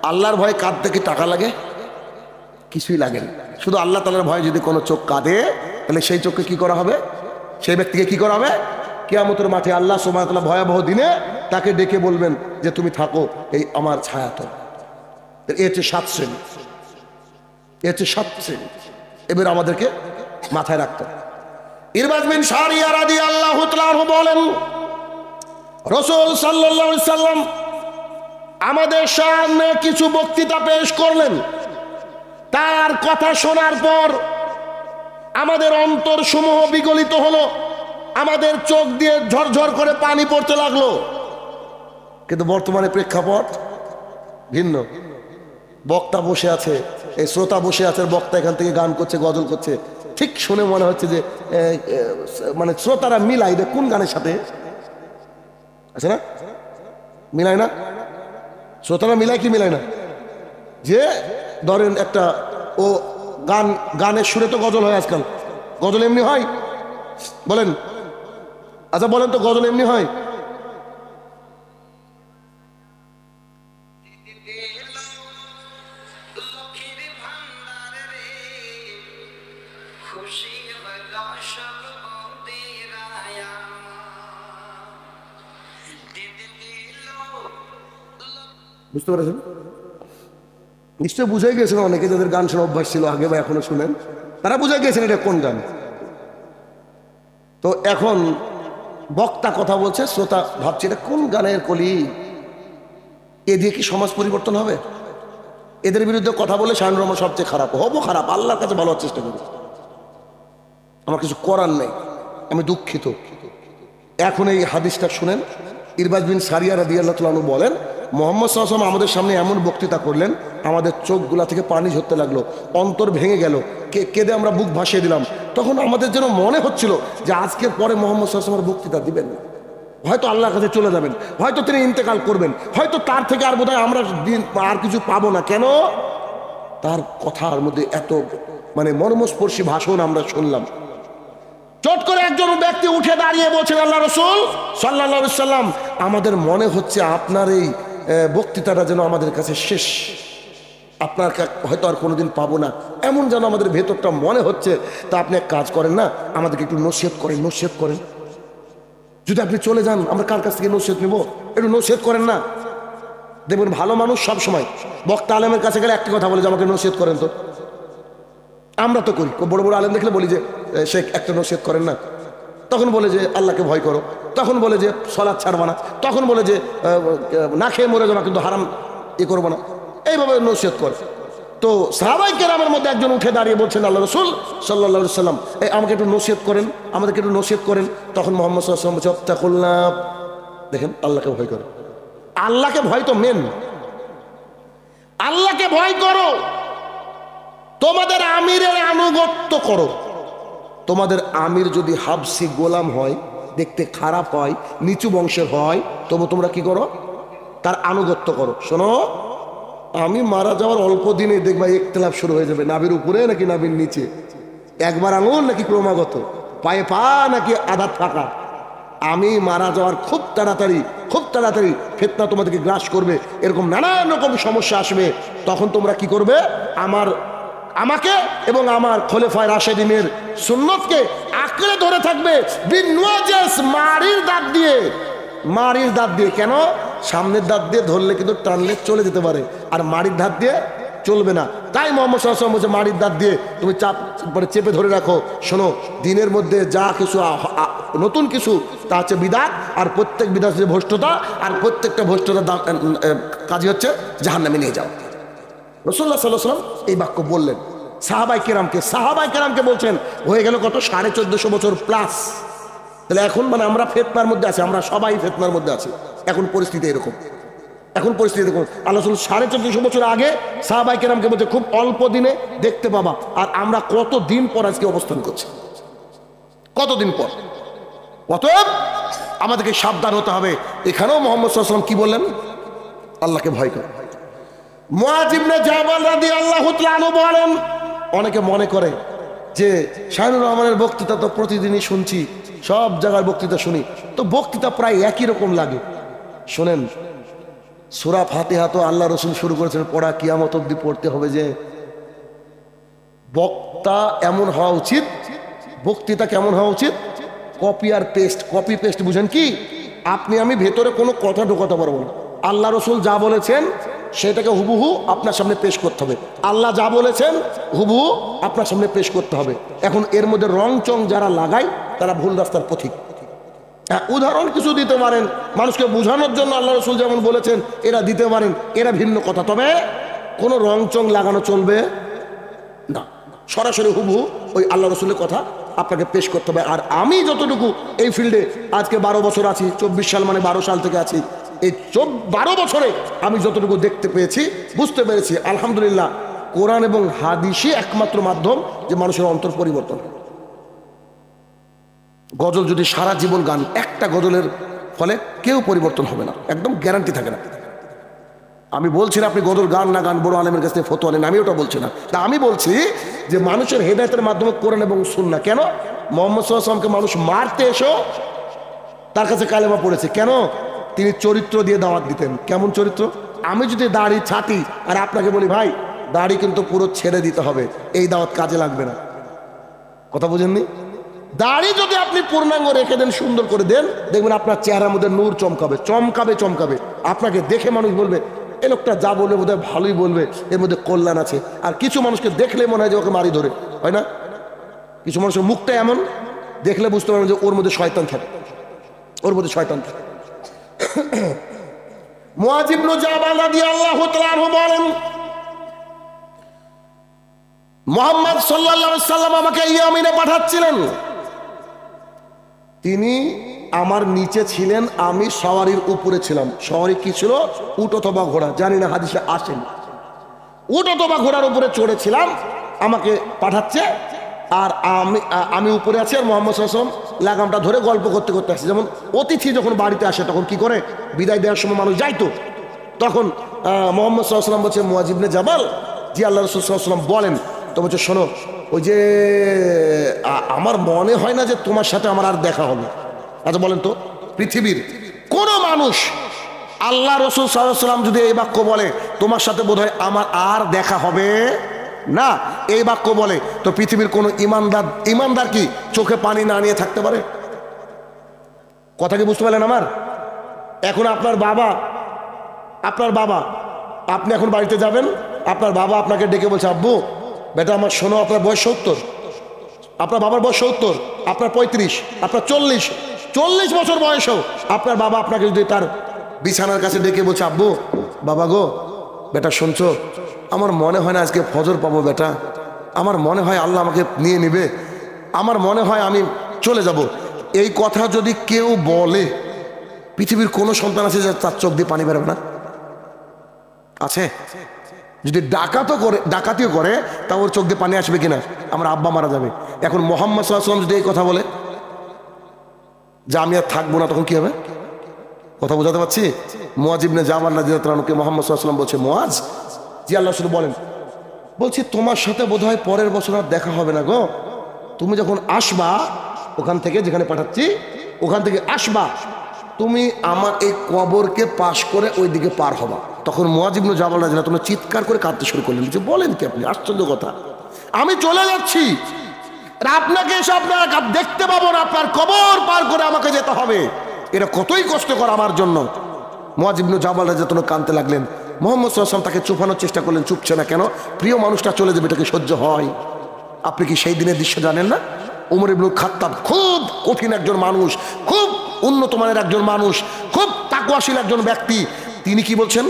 আল্লাহর ভয়ে কাঁদতে কি টাকা লাগে? কিছুই লাগে না। শুধু আল্লাহ তাআলার ভয়ে যদি কোনো চোখ কাঁদে, তাহলে সেই চোখকে কি করা হবে? সেই ব্যক্তিকে কি করা হবে? কিয়ামতের মাঠে আল্লাহ সুবহানাহু ওয়া তাআলা ভয়াবহ দিনে তাকে ডেকে বলবেন যে তুমি থাকো এই আমার ছায়াতে। এ হচ্ছে 7 শ্রেণী, এ হচ্ছে 7 শ্রেণী। এবার আমাদেরকে মাথায় রাখতে হবে। ইরবাদ বিন সারিয়া রাদিয়াল্লাহু তাআলা আনহু বলেন, রাসূল সাল্লাল্লাহু আলাইহি সাল্লাম আমাদের সামনে কিছু বক্তৃতা পেশ করলেন। তার কথা শোনার পর আমাদের অন্তর সমূহ বিগলিত হলো, আমাদের চোখ দিয়ে ঝরঝর করে পানি পড়তে লাগলো। কিন্তু বর্তমানে প্রেক্ষাপট ভিন্ন। বক্তা বসে আছে, এই শ্রোতা বসে আছে, বক্তা এখান থেকে গান করছে, গজল করছে, ঠিক শুনে মনে হচ্ছে যে মানে শ্রোতারা মিলাই দেয় কোন গানের সাথে আছে না, মিলায় না? শ্রোতারা মিলায় কি মিলায় না? যে ধরেন একটা ও গানের সুরে তো গজল হয় আজকাল, গজল এমনি হয় বলেন? আচ্ছা বলেন তো, গজল এমনি হয়? বুঝতে পেরেছেন? নিশ্চয় বুঝাই গেছেন অনেকে, যাদের গান শোনা অভ্যাস ছিল আগে বা এখনো শুনেন, তারা বুঝাই গেছেন এটা কোন গান। তো এখন বক্তা কথা বলছে, শ্রোতা ভাবছে এটা কোন গানের কলি, এ দিয়ে কি সমাজ পরিবর্তন হবে? এদের বিরুদ্ধে কথা বলে শায়নুর সবচেয়ে খারাপ হবো, খারাপ, আল্লাহর কাছে ভালো হওয়ার চেষ্টা করি, আমার কিছু করার নেই, আমি দুঃখিত। এখন এই হাদিসটা শুনেন। ইরবাদ বিন সারিয়া রাদিয়াল্লাহু তাআলা আনহু বলেন, মুহাম্মদ সাল্লাল্লাহু আলাইহি ওয়াসাল্লাম আমাদের সামনে এমন বক্তৃতা করলেন, আমাদের চোখগুলা থেকে পানি ঝরতে লাগলো, অন্তর ভেঙে গেল, কেঁদে আমরা বুক ভাসিয়ে দিলাম। তখন আমাদের যেন মনে হচ্ছিল যে আজকের পরে মুহাম্মদ সাল্লাল্লাহু আলাইহি ওয়াসাল্লাম বক্তৃতা দিবেন না, হয়তো আল্লাহর কাছে চলে যাবেন, হয়তো তিনি ইন্তেকাল করবেন, হয়তো তার থেকে আর বোধহয় আমরা আর কিছু পাবো না। কেন? তার কথার মধ্যে এত মানে মর্মস্পর্শী ভাষণ আমরা শুনলাম। চট করে একজন ব্যক্তি উঠে দাঁড়িয়ে বলছেন, আল্লাহ রাসূল সাল্লাল্লাহু আলাইহি সাল্লাম, আমাদের মনে হচ্ছে আপনার এই বক্তৃতাটা যেন আমাদের কাছে শেষ, আপনার হয়তো আর কোনোদিন পাবো না, এমন যেন আমাদের ভেতরটা মনে হচ্ছে। তা আপনি এক কাজ করেন না, আমাদেরকে একটু নসিহত করেন, নসিহত করেন। যদি আপনি চলে যান আমরা কার কাছ থেকে নসিহত নেব? একটু নসিহত করেন না। দেখবেন ভালো মানুষ সব সময় বক্তা আলেমের কাছে গেলে একটা কথা বলে যে আমাকে নসিহত করেন। তো আমরা তো করি, বড় বড় আলেম দেখলে বলি যে শেখ একটা নসিহত করেন না, তখন বলে যে আল্লাহকে ভয় করো, তখন বলে যে সালাত ছাড়বা না, তখন বলে যে না খেয়ে মরে যাবা কিন্তু হারাম করবো না, এইভাবে নসিহত করে। তো সাহাবায়ে কেরামের মধ্যে একজন উঠে দাঁড়িয়ে বলছেন, আল্লাহ রাসূল সাল্লাল্লাহু আলাইহি সাল্লাম, আমাকে একটু নসিহত করেন, আমাদেরকে একটু নসিহত করেন। তখন মুহাম্মদ সাল্লাল্লাহু আলাইহি ওয়াসাল্লাম বলছে, তাকুল্লাহ, দেখেন আল্লাহকে ভয় করো। আল্লাহকে ভয় তো মেন, আল্লাহকে ভয় করো, তোমাদের আমিরের আনুগত্য করো। তোমাদের আমির যদি হাবসি গোলাম হয়, দেখতে খারাপ হয়, নিচু বংশের হয়, তবু তোমরা কি করো? তার আনুগত্য করো। শোনো, আমি মারা যাওয়ার অল্প দিনে দেখবা ইখতিলাফ শুরু হয়ে যাবে, নাভির উপরে নাকি নাভির নিচে, একবার আঙুল নাকি ক্রমাগত, পায়ে পা নাকি আধা ফাঁকা। আমি মারা যাওয়ার খুব তাড়াতাড়ি ফিতনা তোমাদেরকে গ্রাস করবে, এরকম নানান রকম সমস্যা আসবে। তখন তোমরা কি করবে? আমাকে এবং আমার খলিফায়ে রাশেদিনের সুন্নতকে আঁকড়ে ধরে থাকবে, মারির দাঁত দিয়ে। কেন? সামনের দাঁত দিয়ে ধরলে কিন্তু টানলে চলে যেতে পারে, আর মারির দাঁত দিয়ে চলবে না। তাই মুহাম্মদ সাল্লাল্লাহু আলাইহি ওয়াসাল্লাম বলছে, মারির দাঁত দিয়ে তুমি চেপে ধরে রাখো। শোনো, দিনের মধ্যে যা কিছু নতুন কিছু, তা হচ্ছে বিদআত, আর প্রত্যেক বিদআত হচ্ছে ভ্রষ্টতা, আর প্রত্যেকটা ভ্রষ্টতার কাজই হচ্ছে জাহান্নামে নিয়ে যাও। রাসূলুল্লাহ সাল্লাল্লাহু আলাইহি ওয়াসাল্লাম এই বাক্য বললেন সাহাবায়ে কেরামকে বলছেন। হয়ে গেল কত? 1450 বছর প্লাস। তাহলে এখন মানে আমরা ফিতনার মধ্যে আছি, আমরা সবাই ফিতনার মধ্যে আছি। এখন পরিস্থিতি এরকম, আল্লাহ রাসূল 1450 বছর আগে সাহাবায়ে কেরামকে বলছে খুব অল্প দিনে দেখতে পাবা, আর আমরা কতদিন পর আজকে অবস্থান করছি, কতদিন পর। অতএব আমাদেরকে সাবধান হতে হবে। এখানেও মুহাম্মদ সাল্লাল্লাহু আলাইহি ওয়াসাল্লাম কি বললেন? আল্লাহকে ভয় করো। মুআয ইবনে জাবাল রাদিয়াল্লাহু তাআলা আনহু বলেন, অনেকে মনে করে যে শাহিনুর রহমানের বক্তৃতা তো প্রতিদিনই শুনছি, সব জায়গার বক্তৃতা শুনি, তো বক্তৃতা প্রায় একই রকম লাগে। শোনেন, সূরা ফাতিহা তো আল্লাহ রাসূল শুরু করেছেন পড়া, কিয়ামত অবধি পড়তে হবে। যে বক্তা এমন হওয়া উচিত, বক্তৃতা কেমন হওয়া উচিত? কপি পেস্ট বুঝেন কি? আপনি আমি ভেতরে কোনো কথা ঢোকাতে পারবো না। আল্লাহ রাসূল যা বলেছেন সেটাকে হুবহু আপনার সামনে পেশ করতে হবে। আল্লাহ যা বলেছেন হুবহু আপনার সামনে পেশ করতে হবে। এখন এর মধ্যে রং চং যারা লাগায় তারা ভুল রাস্তার পথিক। উদাহরণ কিছু দিতে পারেন মানুষকে বোঝানোর জন্য, আল্লাহ রাসূল যেমন বলেছেন এরা দিতে পারেন, এরা ভিন্ন কথা। তবে কোনো রং চং লাগানো চলবে না, সরাসরি হুবহু ওই আল্লাহ রাসূলের কথা আপনাকে পেশ করতে হবে। আর আমি যতটুকু এই ফিল্ডে আজকে 12 বছর আছি, 24 সাল মানে 12 সাল থেকে আছি, এই 12 বছরে আমি যতটুকু দেখতে পেয়েছি, বুঝতে পেরেছি, আলহামদুলিল্লাহ কোরআন এবং হাদিসই একমাত্র মাধ্যম যে মানুষের অন্তর পরিবর্তন। গজল যদি সারা জীবন গান, একটা গজলের ফলে কেউ পরিবর্তন হবে না, একদম গ্যারান্টি থাকে না। আমি বলছি না আপনি গজল গান না গান, বড় আলেমের কাছে ফতোয়া নেন, আমি ওটা বলছি না। তা আমি বলছি যে মানুষের হেদায়েতের মাধ্যমে কোরআন এবং সুন্নাহ। কেন? মুহাম্মদ সাল্লাল্লাহু আলাইহি ওয়াসাল্লামকে মানুষ মারতে এসেও তার কাছে কালেমা পড়েছে। কেন? তিনি চরিত্র দিয়ে দাওয়াত দিতেন। কেমন চরিত্র? আমি যদি দাড়ি ছাটি আর আপনাকে বলি ভাই দাড়ি কিন্তু পুরো ছেড়ে দিতে হবে, এই দাওয়াত কাজে লাগবে না। কথা বুঝেননি? দাড়ি যদি আপনি পূর্ণাঙ্গ রেখে দেন, সুন্দর করে দেন, দেখবেন আপনার চেহারার মধ্যে নূর চমকাবে। আপনাকে দেখে মানুষ বলবে এ লোকটা যা বলবে বোধহয় ভালোই বলবে, এর মধ্যে কল্যাণ আছে। আর কিছু মানুষকে দেখলে মনে হয় যে ওকে মারি ধরে, হয় না? কিছু মানুষের মুখটা এমন, দেখলে বুঝতে পারবেন যে ওর মধ্যে শয়তান থাকে। মুআয ইবনে জাবাল রাদিয়াল্লাহু তাআলা আনহু বলেন, মুহাম্মদ সাল্লাল্লাহু আলাইহি সাল্লাম আমাকে ইয়ামিনে পাঠাচ্ছিলেন। তিনি আমার নিচে ছিলেন, আমি সওয়ারির উপরে ছিলাম। সওয়ারি কি ছিল? উট অথবা ঘোড়া, জানি না হাদিসে আসেন। উট অথবা ঘোড়ার উপরে চড়েছিলাম, আমাকে পাঠাচ্ছে, আর আমি উপরে আছি, আর মুহাম্মদ সাল্লাল্লাহু আলাইহি ওয়াসাল্লাম লাগামটা ধরে গল্প করতে আসছে। যেমন অতিথি যখন বাড়িতে আসে তখন কি করে, বিদায় দেওয়ার সময় মানুষ যাইতো, তখন মুহাম্মদ সাল্লাল্লাহু আলাইহি ওয়াসাল্লাম বলছে, মুআয ইবনে জাবাল, জি আল্লাহ রাসূল সাল্লাল্লাহু আলাইহি ওয়াসাল্লাম বলেন। তো বলছে শোনো, ওই যে আমার মনে হয় না যে তোমার সাথে আমার আর দেখা হবে। আচ্ছা বলেন তো, পৃথিবীর কোন মানুষ আল্লাহ রসুল সাল্লাল্লাহু আলাইহি ওয়াসাল্লাম যদি এই বাক্য বলে তোমার সাথে বোধহয় আমার আর দেখা হবে না, এই বাক্য বলে, তো পৃথিবীর কোন ইমানদার কি চোখে পানি না নিয়ে থাকতে পারে? কথা কি বুঝতে পারলেন আমার? এখন আপনার বাবা আপনি এখন বাড়িতে যাবেন, আপনার বাবা আপনাকে ডেকে বলছে আব্বু বেটা আমার শোনো, আপনার বয়স 70, আপনার বাবার বয়স 70, আপনার 35, আপনার 40 বছর বয়সেও আপনার বাবা আপনাকে যদি তার বিছানার কাছে ডেকে বলছে আব্বু বাবা গো বেটা শুনছো, আমার মনে হয় না আজকে ফজর পাবো বেটা, আমার মনে হয় আল্লাহ আমাকে নিয়ে নেবে, আমার মনে হয় আমি চলে যাব, এই কথা যদি কেউ বলে পৃথিবীর কোনো সন্তান আছে যে তার চোখ দিয়ে পানি বেরোবে না? আছে? যদি ডাকাতিও করে তা ওর চোখ দিয়ে পানি আসবে কিনা? আমার আব্বা মারা যাবে। এখন মুহাম্মদ সাল্লাল্লাহু আলাইহি ওয়াসাল্লাম যদি এই কথা বলে যে আমি আর থাকবো না, তখন কি হবে? কথা বোঝাতে পারছি? মুআজ ইবনে জাবাল রাদিয়াল্লাহু তাআলাকে মুহাম্মদ সাল্লাল্লাহু আলাইহি ওয়াসাল্লাম বলছে মুআজ, জি আল্লাহ রাসূল বলেন, বলছি তোমার সাথে বোধহয় পরের বছর আর দেখা হবে না গো, তুমি যখন আসবা ওখান থেকে, যেখানে পাঠাচ্ছি ওখান থেকে আসবা, তুমি আমার এই কবরকে পাশ করে ওইদিকে পার হবা। তখন মুআজ ইবনে জাবাল রাদিয়াল্লাহু তাআলা চিৎকার করে কাঁদতে শুরু করলেন যে বলেন কি আপনি, আশ্চর্য কথা, আমি চলে যাচ্ছি, আপনাকে এসে আপনার দেখতে পাবো না, আপনার কবর পার করে আমাকে যেতে হবে, এটা কতই কষ্টকর আমার জন্য। মুআজ ইবনে জাবাল রাদিয়াল্লাহু তাআলা কাঁদতে লাগলেন। মুহাম্মদ সাল্লাল্লাহু আলাইহি ওয়াসাল্লাম তাকে চুপানোর চেষ্টা করলেন, চুপছে না কেন? প্রিয় মানুষটা চলে যাবে, এটাকে সহ্য হয়? আপনি কি সেই দিনের দৃশ্য জানেন না? ওমর ইবনুল খাত্তাব খুব কঠিন একজন মানুষ, খুব উন্নত মানের একজন মানুষ, খুব তাকওয়াশীল একজন ব্যক্তি, তিনি কি বলছেন?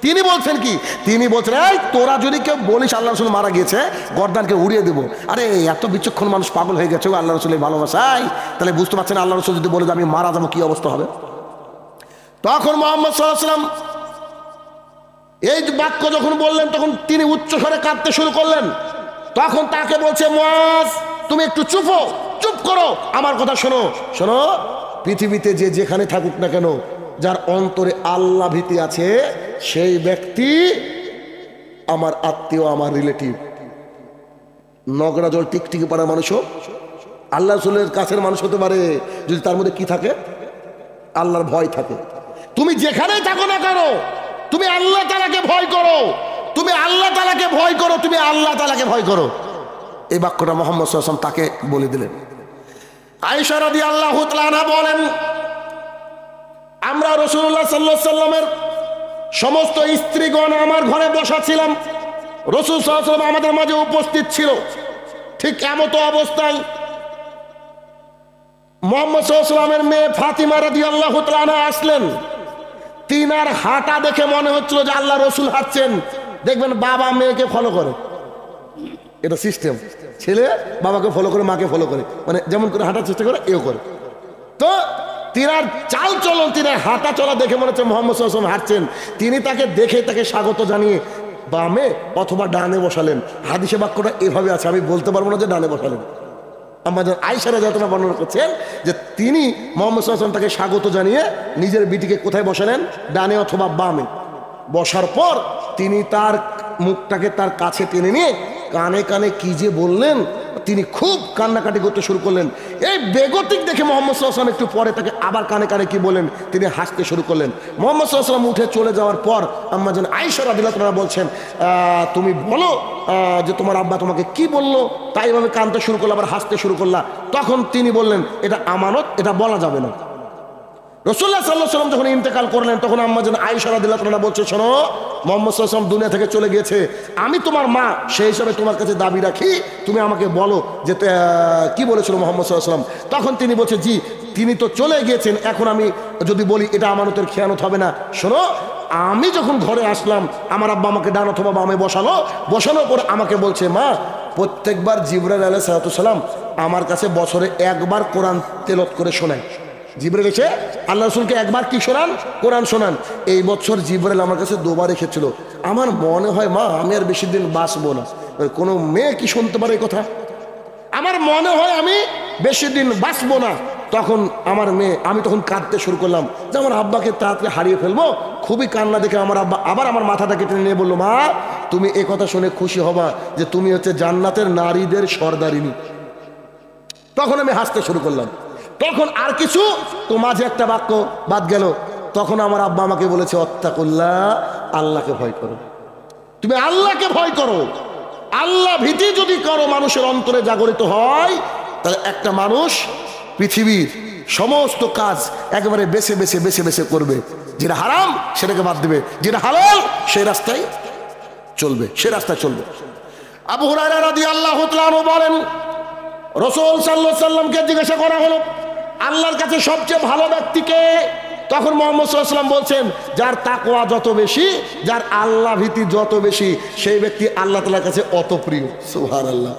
তিনি বলছেন কি? তিনি বলছেন এই তোরা যদি কেউ বলিস আল্লাহ রসুল মারা গিয়েছে, গর্দানকে উড়িয়ে দেবো। আরে এত বিচক্ষণ মানুষ পাগল হয়ে গেছে আল্লাহ রসুলের ভালোবাসায়, তাহলে বুঝতে পারছেন আল্লাহ রসুল যদি বলে যে আমি মারা যাবো কি অবস্থা হবে? তখন মুহাম্মদ সাল্লাল্লাহু আলাইহি ওয়াসাল্লাম এই বাক্য যখন বললেন তখন তিনি উচ্চ স্বরে কাঁদতে শুরু করলেন। তখন তাকে বলছে মুআজ তুমি একটু চুপ করো, আমার কথা শোনো। পৃথিবীতে যে যেখানে থাকুক না কেন, যার অন্তরে আল্লাহ ভীতি আছে সেই ব্যক্তি আমার আত্মীয়, আমার রিলেটিভ। নগরা জল টিকটিকি পাড়ার মানুষও আল্লাহ রাসূলের কাছের মানুষ হতে পারে যদি তার মধ্যে কি থাকে? আল্লাহর ভয় থাকে। তুমি যেখানেই থাকো না কেন, তুমি আল্লাহ তাআলাকে ভয় করো, তুমি আল্লাহ তাআলাকে ভয় করো, তুমি আল্লাহ তাআলাকে ভয় করো। এই বাক্যটা মুহাম্মদ সাল্লাল্লাহু আলাইহি ওয়াসাল্লাম তাকে বলে দিলেন। আয়েশা রাদিয়াল্লাহু তাআলা আনহা বলেন, আমরা রাসূলুল্লাহ সাল্লাল্লাহু আলাইহি ওয়াসাল্লামের সমস্ত স্ত্রীগণ আমার ঘরে বসা ছিলাম, রাসূল সাল্লাল্লাহু আলাইহি ওয়াসাল্লাম আমাদের মাঝে উপস্থিত ছিল। ঠিক এমতো অবস্থায় মুহাম্মদ সাল্লাল্লাহু আলাইহি ওয়াসাল্লামের মেয়ে ফাতিমা রাদিয়াল্লাহু তাআলা আনহা আসলেন। তিনার হাঁটা দেখে মনে হচ্ছিল যে আল্লাহ রসুল হাঁটছেন। দেখবেন বাবা মেয়েকে ফলো করে, এটা সিস্টেম, ছেলে বাবাকে ফলো করে, মাকে ফলো করে, মানে যেমন করে হাঁটার চেষ্টা করে এও করে। তো তিনার চাল চলন, তিনার হাঁটা চলা দেখে মনে হচ্ছে মুহাম্মদ সাল্লাল্লাহু আলাইহি ওয়াসাল্লাম হাঁটছেন। তিনি তাকে দেখে তাকে স্বাগত জানিয়ে বামে অথবা ডানে বসালেন। হাদিসে বাক্যটা এভাবে আছে, আমি বলতে পারবো না যে ডানে বসালেন। আমাদের আয়েশা রাদিয়াল্লাহু তাআলা বর্ণনা করছেন যে তিনি মুহাম্মদ সাল্লাল্লাহু আলাইহি ওয়াসাল্লাম তাকে স্বাগত জানিয়ে নিজের বিটিকে কোথায় বসালেন? ডানে অথবা বামে। বসার পর তিনি তার মুখটাকে তার কাছে টেনে নিয়ে কানে কানে কি যে বললেন, তিনি খুব কান্নাকাটি করতে শুরু করলেন। এই বেগতিক দেখে মুহাম্মদ সাল্লাল্লাহু আলাইহি ওয়াসাল্লাম একটু পরে তাকে আবার কানে কানে কি বলেন, তিনি হাসতে শুরু করলেন। মুহাম্মদ সাল্লাল্লাহু আলাইহি ওয়াসাল্লাম উঠে চলে যাওয়ার পর আম্মা জান আয়েশা রাদিয়াল্লাহু তাআলা বলছেন, তুমি বলো যে তোমার আব্বা তোমাকে কি বললো? তাই এভাবে কাঁদতে শুরু করলো, আবার হাসতে শুরু করলা। তখন তিনি বললেন এটা আমানত, এটা বলা যাবে না। রাসূলুল্লাহ সাল্লাল্লাহু আলাইহি ওয়াসাল্লাম যখন ইন্তেকাল করলেন তখন আম্মা জান আয়েশা রাদিয়াল্লাহু তাআলা বলছে, শোনো মুহাম্মদ সাল্লাল্লাহু আলাইহি ওয়াসাল্লাম দুনিয়া থেকে চলে গিয়েছে, আমি তোমার মা, সেই হিসাবে তোমার কাছে দাবি রাখি, তুমি আমাকে বলো যে কি বলেছিল মুহাম্মদ সাল্লাল্লাহু আলাইহি ওয়াসাল্লাম। তখন তিনি বলছে, জি তিনি তো চলে গিয়েছেন, এখন আমি যদি বলি এটা আমানতের খেয়ানত হবে না। শোনো, আমি যখন ঘরে আসলাম আমার আব্বা আমাকে ডান অথবা বামে বসানোর পর আমাকে বলছে, মা প্রত্যেকবার জিবরাইল আলাইহিস সালাম আমার কাছে বছরে একবার কোরআন তেলাওয়াত করে শোনায়। জিবরাইল এসে আল্লাহ রাসূলকে একবার কি শোনান? কোরআন শোনান। এই বছর জিবরাইল আমার কাছে দুবার এসেছিল। আমার মনে হয় মা আমি আর বেশি দিন বাঁচবো না। কোনো মেয়ে কি শুনতে পারে এই কথা? আমার মনে হয় আমি বেশি দিন বাঁচবো না। তখন আমার মেয়ে, আমি তখন কাঁদতে শুরু করলাম যে আমার আব্বাকে তাড়াতাড়ি হারিয়ে ফেলবো। খুবই কান্না দেখে আমার আব্বা আবার আমার মাথাটাকে টেনে নিয়ে বললো, মা তুমি এই কথা শুনে খুশি হবা যে তুমি হচ্ছে জান্নাতের নারীদের সর্দারিনী। তখন আমি হাসতে শুরু করলাম। তখন আর কিছু তো মাঝে একটা বাক্য বাদ গেল। তখন আমার আব্বা আমাকে বলেছে, অত্তাকুল্লাহ, আল্লাহকে ভয় করো, তুমি আল্লাহকে ভয় করো। আল্লাহ ভীতি যদি করো মানুষের অন্তরে জাগরিত হয়, তাহলে একটা মানুষ পৃথিবীর সমস্ত কাজ একেবারে বেছে বেছে বেছে বেছে করবে। যেটা হারাম সেটাকে বাদ দেবে, যেটা হালাল সেই রাস্তায় চলবে, সে রাস্তায় চলবে। আবু হুরায়রা রাদিয়াল্লাহু তাআলা আনহু বলেন, রাসূল সাল্লাল্লাহু আলাইহি সাল্লামকে জিজ্ঞাসা করা হলো আল্লাহর কাছে সবচেয়ে ভালো ব্যক্তিকে। তখন মুহাম্মদ সাল্লাল্লাহু আলাইহি ওয়াসাল্লাম বলছেন, যার তাকওয়া যত বেশি, যার আল্লাহ ভীতি যত বেশি, সেই ব্যক্তি আল্লাহ তাআলার কাছে অত প্রিয়। সুবহানাল্লাহ।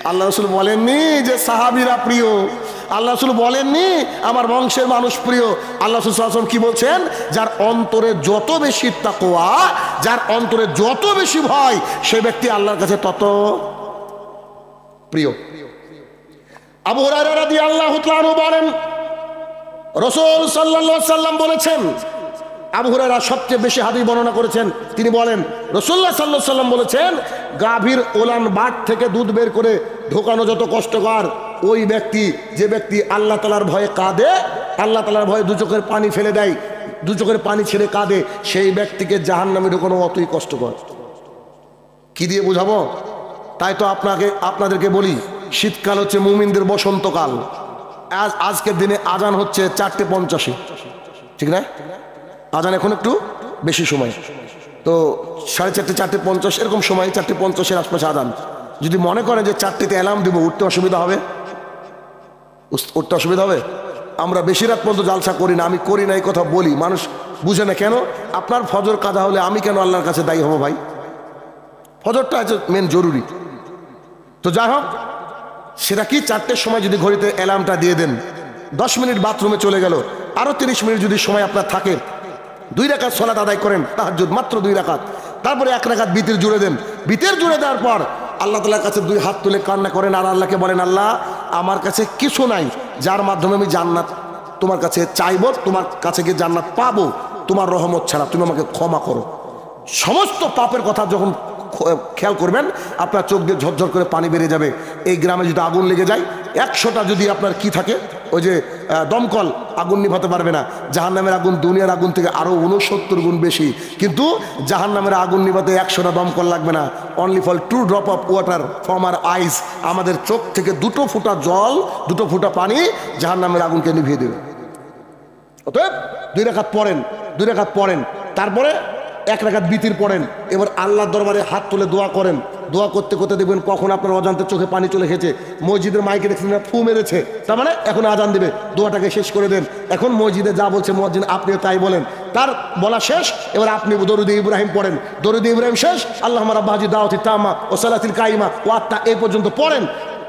আল্লাহ রাসূল বলেননি যে সাহাবীরা প্রিয়, আল্লাহ রাসূল বলেননি আমার বংশের মানুষ প্রিয়। আল্লাহ রাসূল সাল্লাল্লাহু আলাইহি ওয়াসাল্লাম কি বলছেন, যার অন্তরে যত বেশি তাকওয়া, যার অন্তরে যত বেশি ভয়, সেই ব্যক্তি আল্লাহর কাছে তত প্রিয়। আবু হুরায়রা রাদিয়াল্লাহু তাআলা আনহু বলেন, রাসূল সাল্লাল্লাহু আলাইহি সাল্লাম বলেছেন, আবু হুরায়রা সবচেয়ে বেশি হাদিস বর্ণনা করেছেন। তিনি বলেন, রাসূলুল্লাহ সাল্লাল্লাহু আলাইহি সাল্লাম বলেছেন, গাভীর ওলান বাট থেকে দুধ বের করে ঢোকানো যত কষ্টকর, ওই ব্যক্তি, যে ব্যক্তি আল্লাহ তাআলার ভয়ে কাঁদে, আল্লাহ তাআলার ভয়ে দু চোখের পানি ফেলে দেয়, দু চোখের পানি ছেড়ে কাঁদে, সেই ব্যক্তিকে জাহান্নামে ঢোকানো অতই কষ্টকর। কি দিয়ে বুঝাবো? তাই তো আপনাদেরকে বলি, শীতকাল হচ্ছে মুমিনদের বসন্তকাল। আজকের দিনে আজান হচ্ছে 4:50, ঠিক না? আজান এখন একটু বেশি সময়, তো 4:30 4:50 এরকম সময়, 4:50-এর আশপাশে আজান। যদি মনে করেন যে 4টেতে অ্যালার্ম দিব, উঠতে অসুবিধা হবে, উঠতে অসুবিধা হবে। আমরা বেশি রাত পর্যন্ত জালসা করি না, আমি করি না এই কথা বলি, মানুষ বুঝে না কেন। আপনার ফজর কাজা হলে আমি কেন আল্লাহর কাছে দায়ী হব ভাই? ফজরটা আছে মেন জরুরি। তো যাই হোক, সেটা কি 4টের সময় যদি ঘড়িতে অ্যালার্মটা দিয়ে দেন, 10 মিনিট বাথরুমে চলে গেল, আরো 30 মিনিট যদি সময় আপনার থাকে, 2 রাকাত সালাত আদায় করেন, তাহাজ্জুদ মাত্র 2 রাকাত, তারপরে 1 রাকাত বিতির জুড়ে দেন। বিতির জুড়ে দেওয়ার পর আল্লাহ তাআলার কাছে 2 হাত তুলে কান্না করেন, আর আল্লাহকে বলেন, আল্লাহ আমার কাছে কিছু নাই যার মাধ্যমে আমি জান্নাত তোমার কাছে চাইবো, তোমার কাছে গিয়ে জান্নাত পাবো, তোমার রহমত ছাড়া, তুমি আমাকে ক্ষমা করো। সমস্ত পাপের কথা যখন খেয়াল করবেন, আপনার চোখ দিয়ে ঝরঝর করে পানি বেরিয়ে যাবে। এই গ্রামে যদি আগুন লেগে যায়, 100টা যদি আপনার কি থাকে, ওই যে দমকল, আগুন নিভাতে পারবে না। জাহান্নামের আগুন দুনিয়ার আগুন থেকে আরো 69 গুণ বেশি, কিন্তু জাহান্নামের আগুন নিভাতে 100টা দমকল লাগবে না। Only for 2 drop of water from our eyes, আমাদের চোখ থেকে 2 ফোঁটা জল, 2 ফোঁটা পানি জাহান্নামের আগুনকে নিভিয়ে দেবে। অতএব 2 রাকাত পড়েন, 2 রাকাত পড়েন, তারপরে 1 রাকাত বিতির পড়েন। এবার আল্লাহর দরবারে হাত তুলে দোয়া করেন। দোয়া করতে করতে দেখবেন কখন আপনার অজান্তে চোখে পানি চলে গেছে। মসজিদের মাইকে দেখছেন ফু মেরেছে, তার মানে এখন আজান দেবে, দোয়াটাকে শেষ করে দেন। এখন মসজিদে যা বলছে মুয়াজ্জিন আপনিও তাই বলেন, তার বলা শেষ, এবার আপনি দরুদ ইব্রাহিম পড়েন। দরুদ ইব্রাহিম শেষ, আল্লাহুম্মা রাব্বা হাযিহি দাওয়াতি তাম্মা ওয়া সালাতিল কাইমা ওয়া আত্তা, এই পর্যন্ত পড়েন।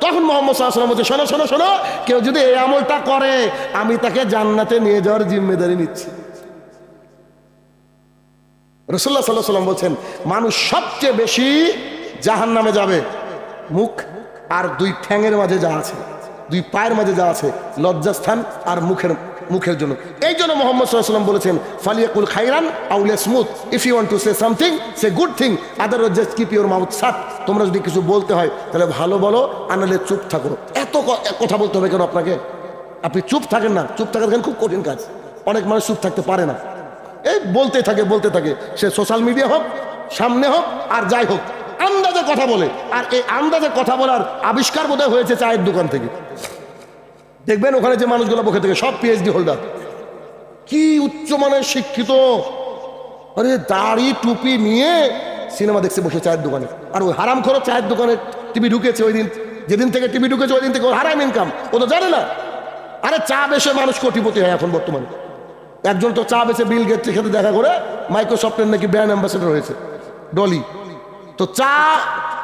তখন মুহাম্মদ সাল্লাল্লাহু আলাইহি ওয়াসাল্লাম বলছে, শোনো শোনো শোনো, কেউ যদি এই আমলটা করে, আমি তাকে জান্নাতে নিয়ে যাওয়ার জিম্মেদারি নিচ্ছি। রাসূলুল্লাহ সাল্লাল্লাহু আলাইহি ওয়াসাল্লাম বলছেন, মানুষ সবচেয়ে বেশি জাহান্নামে যাবে মুখ আর 2 ঠ্যাঙের মাঝে যা আছে, 2 পায়ের মাঝে যা আছে, লজ্জাস্থান আর মুখের জন্য। এই জন্য মুহাম্মদ সাল্লাল্লাহু আলাইহি ওয়াসাল্লাম বলেছেন, ফালিয়াকুল খাইরান আও লিয়াসমুত, if you want to say something say good thing, otherwise just keep your mouth shut. তোমরা যদি কিছু বলতে হয় তাহলে ভালো বলো, আনালে চুপ থাকো। এত কথা বলতে হবে কেন আপনাকে? আপনি চুপ থাকেন না, চুপ থাকা খুব কঠিন কাজ। অনেক মানুষ চুপ থাকতে পারে না, এই বলতে থাকে, সে সোশ্যাল মিডিয়া হোক, সামনে হোক, আর যাই হোক, আন্দাজে কথা বলে। আর এই আন্দাজে কথা বলার আবিষ্কার বোধহয় হয়েছে চায়ের দোকান থেকে। দেখবেন ওখানে যে মানুষগুলো বসে থেকে সব পিএইচডি হোল্ডার, কি উচ্চমানের শিক্ষিত, আরে দাড়ি টুপি নিয়ে সিনেমা দেখছে বসে চায়ের দোকানে। আর ওই হারাম খরচ চায়ের দোকানে টিভি ঢুকেছে, ওই দিন যেদিন থেকে টিভি ঢুকেছে ওই দিন থেকে ওর হারাম ইনকাম, ও তো জানে না। আরে চা বেচে মানুষ কোটিপতি হয় এখন বর্তমানে। একজন তো চা বেচে বিল গেটসের সাথে দেখা করে মাইক্রোসফটের নাকি ব্র্যান্ড অ্যাম্বাসেডর হয়েছে, ডলি। তো চা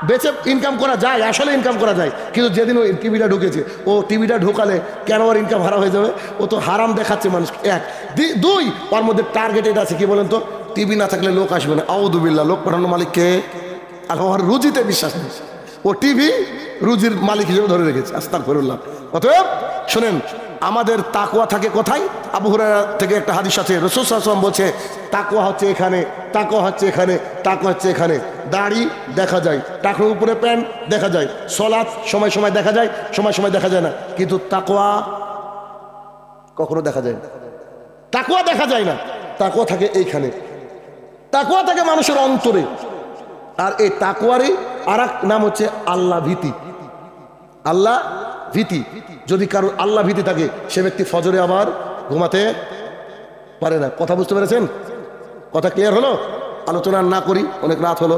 বেচে ইনকাম করা যায়, আসলে ইনকাম করা যায়, কিন্তু যেদিন ওই টিভিটা ঢুকেছে, ও টিভিটা ঢোকালে কেন ওর ইনকাম হারাম হয়ে যাবে? ও তো হারাম দেখাচ্ছে মানুষকে। 1 2 ওর মধ্যে টার্গেট এটা আছে, কি বলেন তো, টিভি না থাকলে লোক আসবে না। আউযুবিল্লাহ, লোক পাঠানোর মালিককে আল্লাহর রুজিতে বিশ্বাস নেই, ও টিভি রুজির মালিক হিসেবে ধরে রেখেছে। আস্তাগফিরুল্লাহ। অতএব শোনেন, আমাদের তাকওয়া থাকে কোথায়? আবু হুরায়রা থেকে একটা হাদিস আছে, রাসূল সাল্লাল্লাহু আলাইহি ওয়াসাল্লাম বলছে, তাকওয়া হচ্ছে এখানে, তাকওয়া হচ্ছে এখানে, তাকওয়া হচ্ছে এখানে। দাড়ি দেখা যায়, টাকনোর উপরে প্যান্ট দেখা যায়, সলাৎ সময় সময় দেখা যায়, সময় সময় দেখা যায় না, কিন্তু তাকওয়া কখনো দেখা যায় না। তাকওয়া দেখা যায় না, তাকওয়া থাকে এইখানে, তাকওয়া থাকে মানুষের অন্তরে। আর এই তাকওয়ারই আর এক নাম হচ্ছে আল্লাহ ভীতি। আল্লাহ ভীতি, যদি কারোর আল্লাহ ভীতি থাকে সে ব্যক্তি ফজরে আবার ঘুমাতে পারে না। কথা বুঝতে পেরেছেন? কথা ক্লিয়ার হলো? আলোচনা না করি, অনেক রাত হলো।